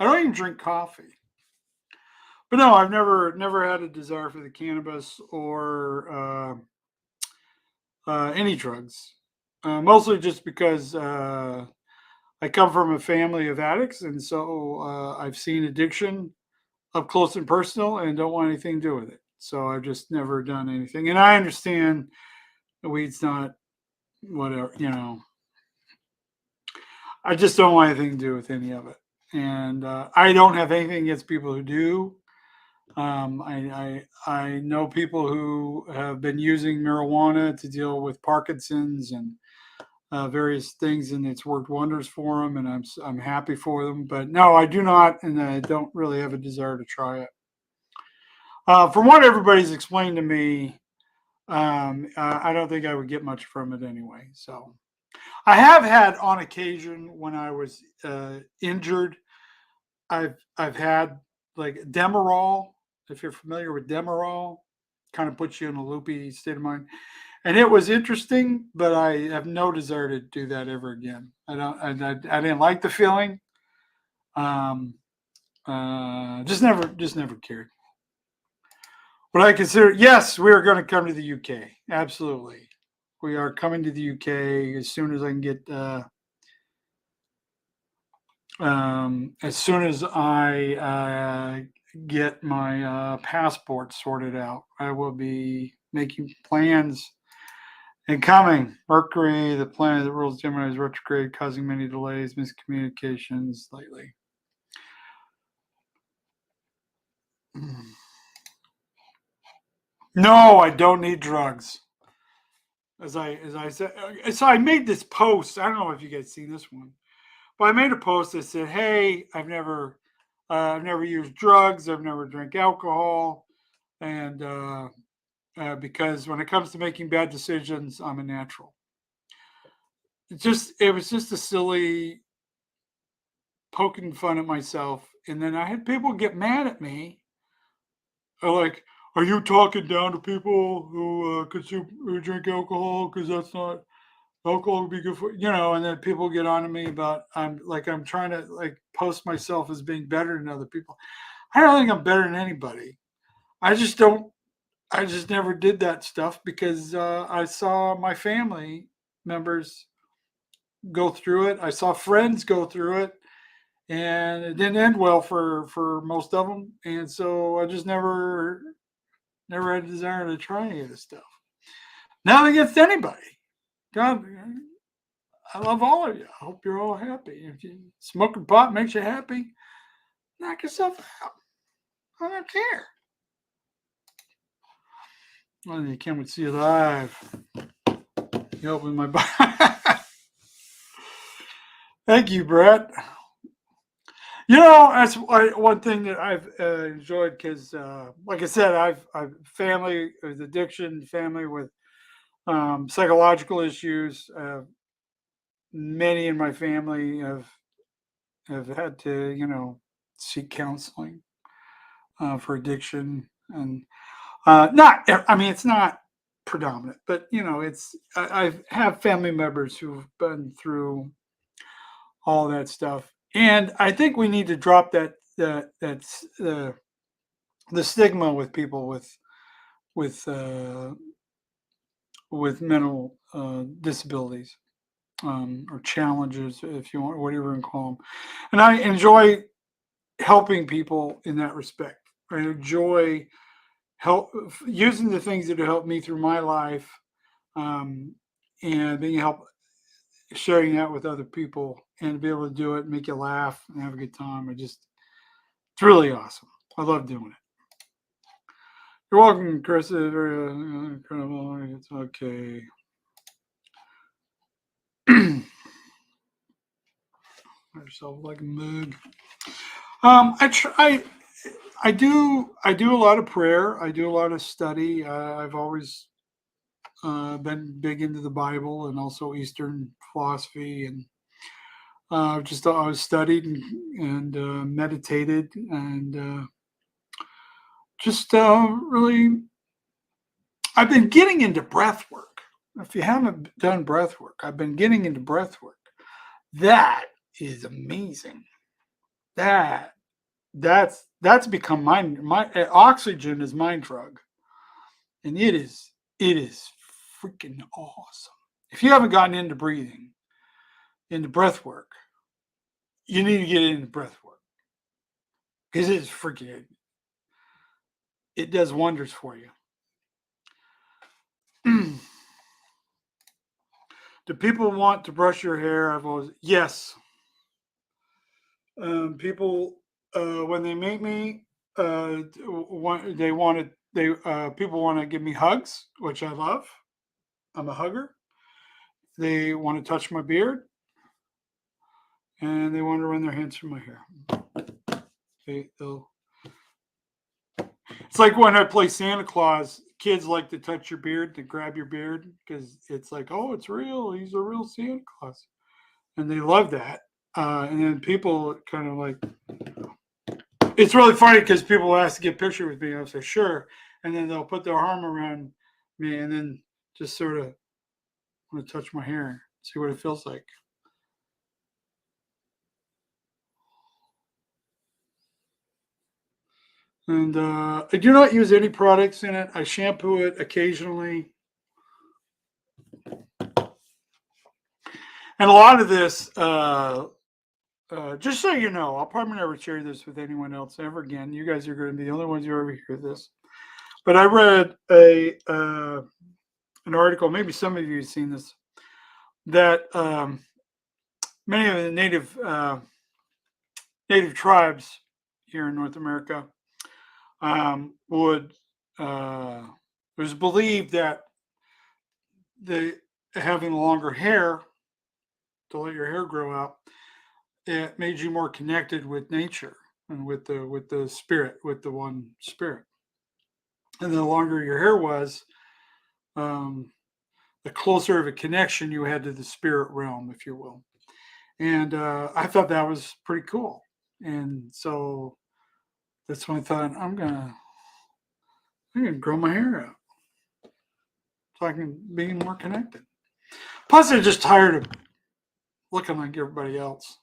I don't even drink coffee. But no, I've never had a desire for the cannabis or any drugs. Mostly just because I come from a family of addicts, and so I've seen addiction up close and personal, and don't want anything to do with it. So I've just never done anything. And I understand the weed's not whatever. I just don't want anything to do with any of it. And I don't have anything against people who do. I know people who have been using marijuana to deal with Parkinson's and various things, and it's worked wonders for them, and I'm happy for them. But no, I do not, and I don't really have a desire to try it. From what everybody's explained to me, I don't think I would get much from it anyway. So I have had on occasion when I was injured, I've had like Demerol. If you're familiar with Demerol, kind of puts you in a loopy state of mind. And it was interesting, but I have no desire to do that ever again. I don't. I didn't like the feeling. Um, just never cared. But I consider, yes, we are going to come to the UK. Absolutely, we are coming to the UK as soon as I can get. As soon as I get my passport sorted out, I will be making plans and coming. Mercury, the planet that rules Gemini, is retrograde, causing many delays, miscommunications lately. No, I don't need drugs. As I said, so I made this post. I don't know if you guys seen this one, but I made a post that said, "Hey, I've never used drugs. I've never drank alcohol, and because when it comes to making bad decisions, I'm a natural." It was just a silly poking fun at myself, and then I had people get mad at me. Like, are you talking down to people who consume who drink alcohol? Because that's not alcohol would be good for And then people get on to me about I'm trying to like post myself as being better than other people. I don't think I'm better than anybody. I just don't. I just never did that stuff because I saw my family members go through it. I saw friends go through it, and it didn't end well for most of them. And so I just never had a desire to try any of this stuff. Nothing against anybody. God, I love all of you. I hope you're all happy. If you smoking pot makes you happy, knock yourself out. I don't care. Well, you can't see you live. You open my body. Thank you, Brett. That's one thing that I've enjoyed because, like I said, I've family with addiction, family with psychological issues. Many in my family have had to, seek counseling for addiction, and Not, I mean, it's not predominant, but I have family members who've been through all that stuff, and I think we need to drop that's the stigma with people with uh, with mental disabilities, or challenges, if you want, whatever you call them. And I enjoy helping people in that respect. I enjoy help using the things that have helped me through my life, um, and being help sharing that with other people and to be able to do it, make you laugh and have a good time. It's really awesome. I love doing it. You're welcome, Chris. It's very incredible. It's okay. Yourself like a mug. I try. I do a lot of prayer. I do a lot of study. I've always been big into the Bible and also Eastern philosophy, and just I was studied and meditated, and just really. I've been getting into breath work. If you haven't done breath work, I've been getting into breath work. That is amazing. That that's become my oxygen is my drug, and it is freaking awesome. If you haven't gotten into breathing, into breath work, you need to get into breath work because it's freaking it does wonders for you. Do people want to brush your hair? I've always yes. People when they meet me, they want to people want to give me hugs, which I love. I'm a hugger. They want to touch my beard, and they want to run their hands through my hair. They'll It's like when I play Santa Claus, kids like to touch your beard, to grab your beard, because it's like, oh, it's real. He's a real Santa Claus. And they love that. And then people kind of like, it's really funny because people ask to get a picture with me. I'll say, sure. And then they'll put their arm around me and then just sort of want to touch my hair, see what it feels like. And I do not use any products in it. I shampoo it occasionally. And a lot of this, just so you know, I'll probably never share this with anyone else ever again. You guys are going to be the only ones who ever hear this. But I read an article. Maybe some of you have seen this. That many of the native tribes here in North America would it was believed that the having longer hair to let your hair grow out, it made you more connected with nature and with the spirit, with the one spirit. And the longer your hair was, um, the closer of a connection you had to the spirit realm, if you will. And I thought that was pretty cool. And so that's when I thought I'm gonna grow my hair out so I can be more connected. Plus, I'm just tired of looking like everybody else.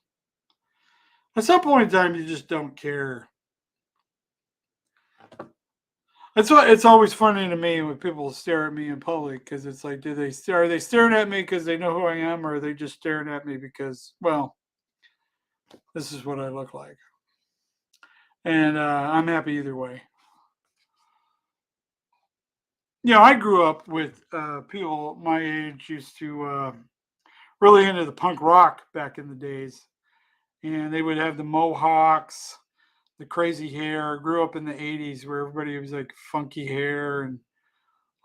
At some point in time, you just don't care. That's why it's always funny to me when people stare at me in public because it's like, are they staring at me because they know who I am, or are they just staring at me because, well, this is what I look like, and I'm happy either way. I grew up with people my age used to really into the punk rock back in the days, and they would have the mohawks, the crazy hair. I grew up in the '80s where everybody was like funky hair and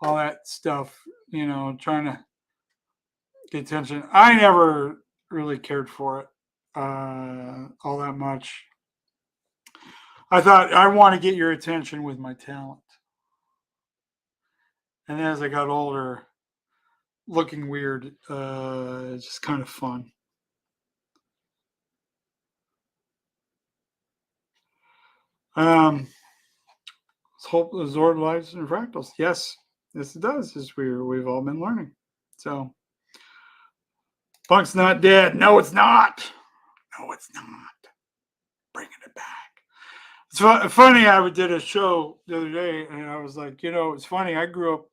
all that stuff. Trying to get attention. I never really cared for it all that much. I thought I want to get your attention with my talent, and then as I got older, looking weird, it's just kind of fun. Um, hope the Zord lives in fractals. Yes, it does. We've all been learning. So punk's not dead. No, it's not. No, it's not. Bringing it back. It's funny. I did a show the other day, and I was like, it's funny. I grew up.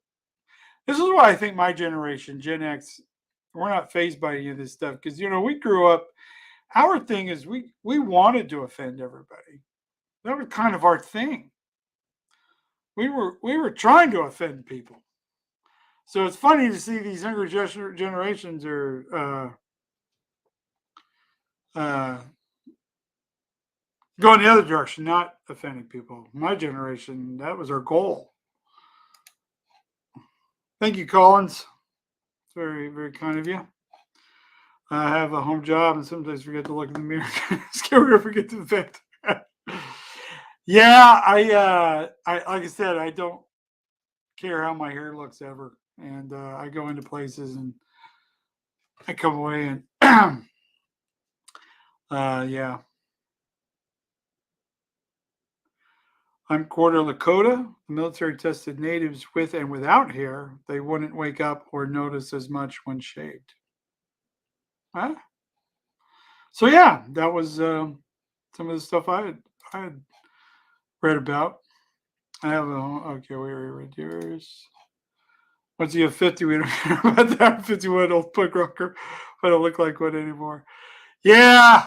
This is why I think my generation, Gen X, we're not phased by any of this stuff because we grew up. Our thing is we wanted to offend everybody. That was kind of our thing. We were trying to offend people. So it's funny to see these younger generations are going the other direction, not offending people. My generation, that was our goal. Thank you, Collins. It's very, very kind of you. I have a home job and sometimes forget to look in the mirror. Scared to forget to vent. Yeah, I like I said, I don't care how my hair looks ever, and I go into places and I come away and yeah. I'm quarter Lakota. The military tested natives with and without hair. They wouldn't wake up or notice as much when shaved. Huh? So yeah, that was some of the stuff I had read about. I have okay. We read yours. Once you have 50, we don't care about that. 51 old punk rocker. I don't look like one anymore. Yeah,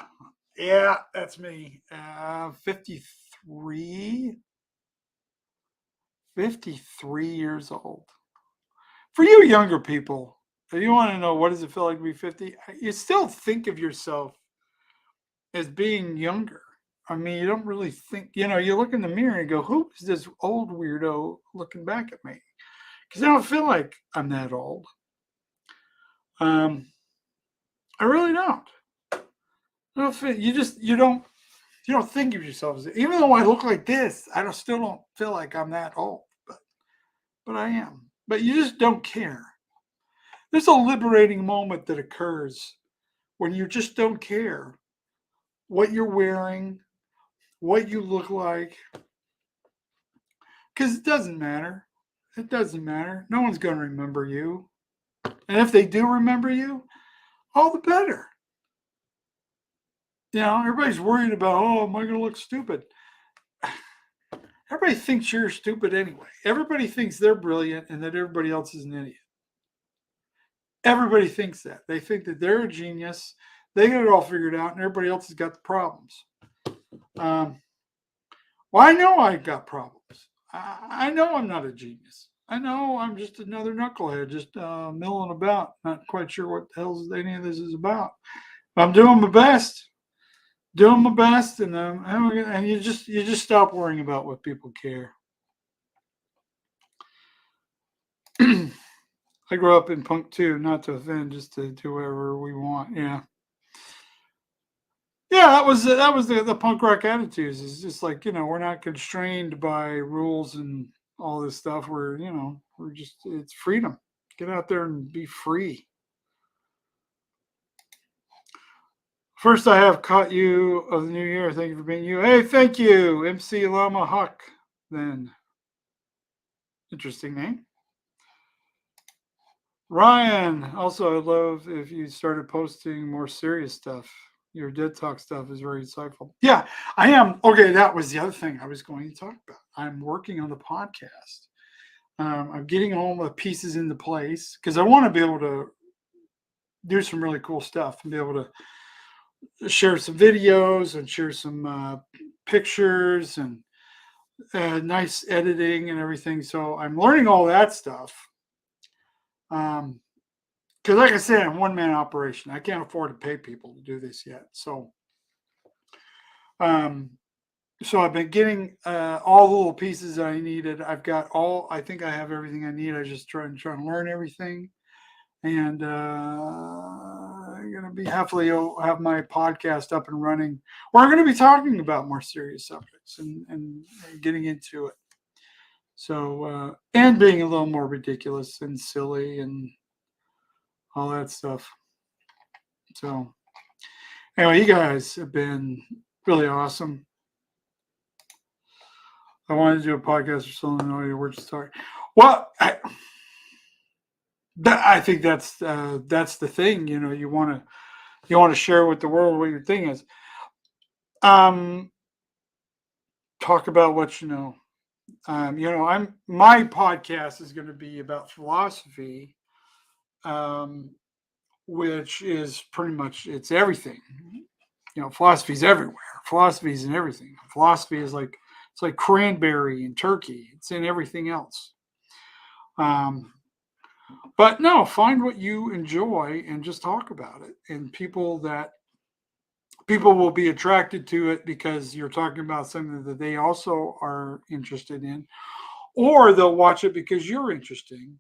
that's me. 53. 53 years old. For you younger people, if you want to know what does it feel like to be 50, you still think of yourself as being younger. I mean, you don't really think, you look in the mirror and go, who is this old weirdo looking back at me? Because I don't feel like I'm that old. I really don't. I don't feel, you don't think of yourself as, even though I look like this, still don't feel like I'm that old, but I am. But you just don't care. There's a liberating moment that occurs when you just don't care what you're wearing, what you look like, because it doesn't matter. It doesn't matter. No one's going to remember you. And if they do remember you, all the better. Everybody's worried about, am I going to look stupid? Everybody thinks you're stupid anyway. Everybody thinks they're brilliant and that everybody else is an idiot. Everybody thinks that. They think that they're a genius. They got it all figured out and everybody else has got the problems. Well, I know I've got problems. I know I'm not a genius. I know I'm just another knucklehead, just milling about, not quite sure what the hell any of this is about. But I'm doing my best, and you just stop worrying about what people care. I grew up in punk too, not to offend, just to do whatever we want. Yeah. Yeah, that was the punk rock attitudes. It's just like we're not constrained by rules and all this stuff. We're it's freedom. Get out there and be free. First, I have caught you of the new year. Thank you for being you. Hey, thank you, MC Lama Huck. Then, interesting name. Ryan. Also, I'd love if you started posting more serious stuff. Your Dead Talk stuff is very insightful. Yeah, I am. Okay, that was the other thing I was going to talk about. I'm working on the podcast. I'm getting all the pieces into place because I want to be able to do some really cool stuff and be able to share some videos and share some pictures and nice editing and everything. So I'm learning all that stuff. Because like I said, I'm one-man operation. I can't afford to pay people to do this yet. So I've been getting all the little pieces that I needed. I think I have everything I need. I just trying to learn everything. And I'm going to be happily have my podcast up and running. We're going to be talking about more serious subjects and getting into it. So, and being a little more ridiculous and silly and all that stuff. So, anyway, you guys have been really awesome. I wanted to do a podcast or something. No, we're just talking. Well, I think that's the thing. You want to share with the world what your thing is. Um, Talk about what you know. I'm my podcast is going to be about philosophy, um, which is pretty much it's everything. Philosophy is everywhere. Philosophy is in everything. Philosophy is like it's like cranberry in turkey. It's in everything else. Um, but no, find what you enjoy and just talk about it. And people will be attracted to it because you're talking about something that they also are interested in, or they'll watch it because you're interesting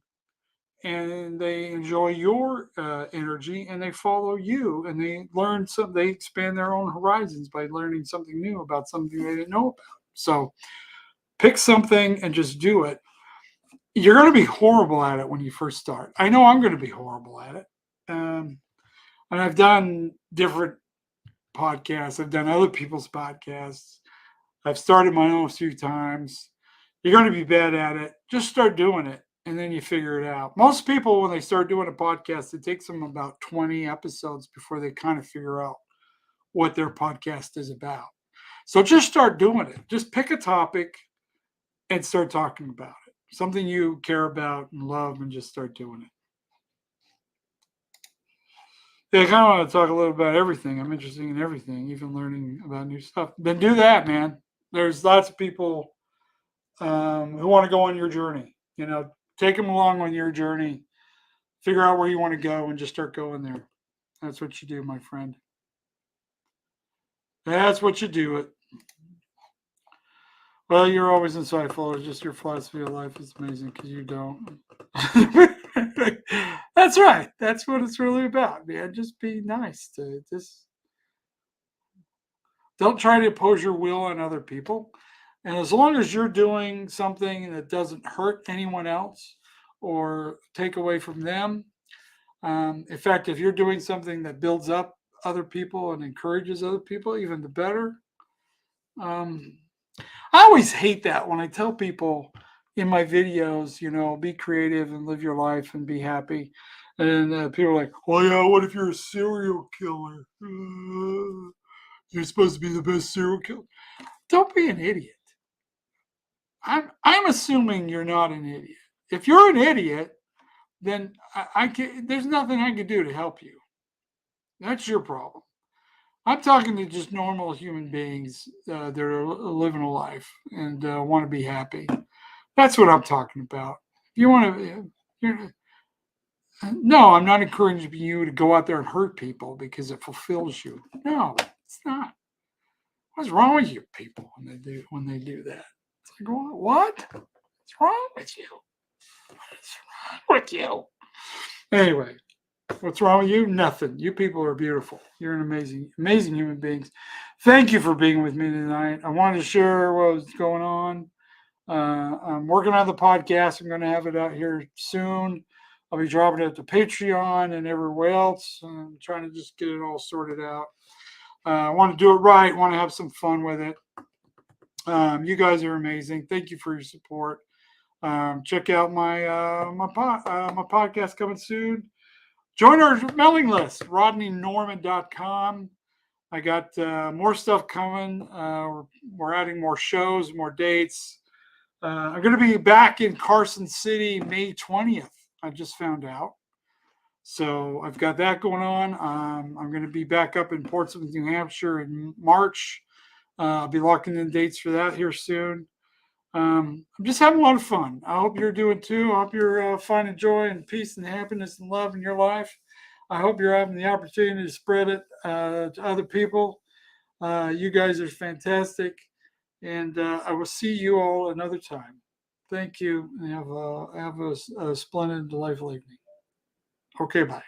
and they enjoy your energy and they follow you and they learn some. They expand their own horizons by learning something new about something they didn't know about. So pick something and just do it. You're going to be horrible at it when you first start. I know I'm going to be horrible at it. Um, and I've done different podcasts. I've done other people's podcasts. I've started my own a few times. You're going to be bad at it. Just start doing it and then you figure it out. Most people, when they start doing a podcast, it takes them about 20 episodes before they kind of figure out what their podcast is about. So just start doing it. Just pick a topic and start talking about it. Something you care about and love, and just start doing it. Yeah, I kind of want to talk a little about everything. I'm interested in everything, even learning about new stuff. Then do that, man. There's lots of people who want to go on your journey. Take them along on your journey. Figure out where you want to go and just start going there. That's what you do, my friend. That's what you do. It. Well, you're always insightful. It's just your philosophy of life is amazing because you don't. That's right. That's what it's really about, man. Just be nice to just don't try to impose your will on other people. And as long as you're doing something that doesn't hurt anyone else or take away from them, in fact, if you're doing something that builds up other people and encourages other people, even the better. Um, I always hate that when I tell people in my videos, be creative and live your life and be happy. And people are like, well, yeah, what if you're a serial killer? You're supposed to be the best serial killer. Don't be an idiot. I'm assuming you're not an idiot. If you're an idiot, then there's nothing I can do to help you. That's your problem. I'm talking to just normal human beings that are living a life and want to be happy. That's what I'm talking about. If you want to, no, I'm not encouraging you to go out there and hurt people because it fulfills you. No, it's not. What's wrong with you people when they do that? It's like, what? What's wrong with you? What's wrong with you? Anyway, what's wrong with you? Nothing. You people are beautiful. You're an amazing human beings. Thank you for being with me tonight. I wanted to share what was going on. I'm working on the podcast. I'm going to have it out here soon. I'll be dropping it to Patreon and everywhere else. I'm trying to just get it all sorted out. I want to do it right. Want to have some fun with it. You guys are amazing. Thank you for your support. Check out my podcast coming soon. Join our mailing list, rodneynorman.com. I got more stuff coming. We're adding more shows, more dates. I'm going to be back in Carson City May 20th. I just found out. So I've got that going on. I'm going to be back up in Portsmouth, New Hampshire in March. I'll be locking in dates for that here soon. I'm just having a lot of fun. I hope you're doing too. I hope you're finding joy and peace and happiness and love in your life. I hope you're having the opportunity to spread it to other people. You guys are fantastic. And I will see you all another time. Thank you, and have a splendid, delightful evening. Okay, bye.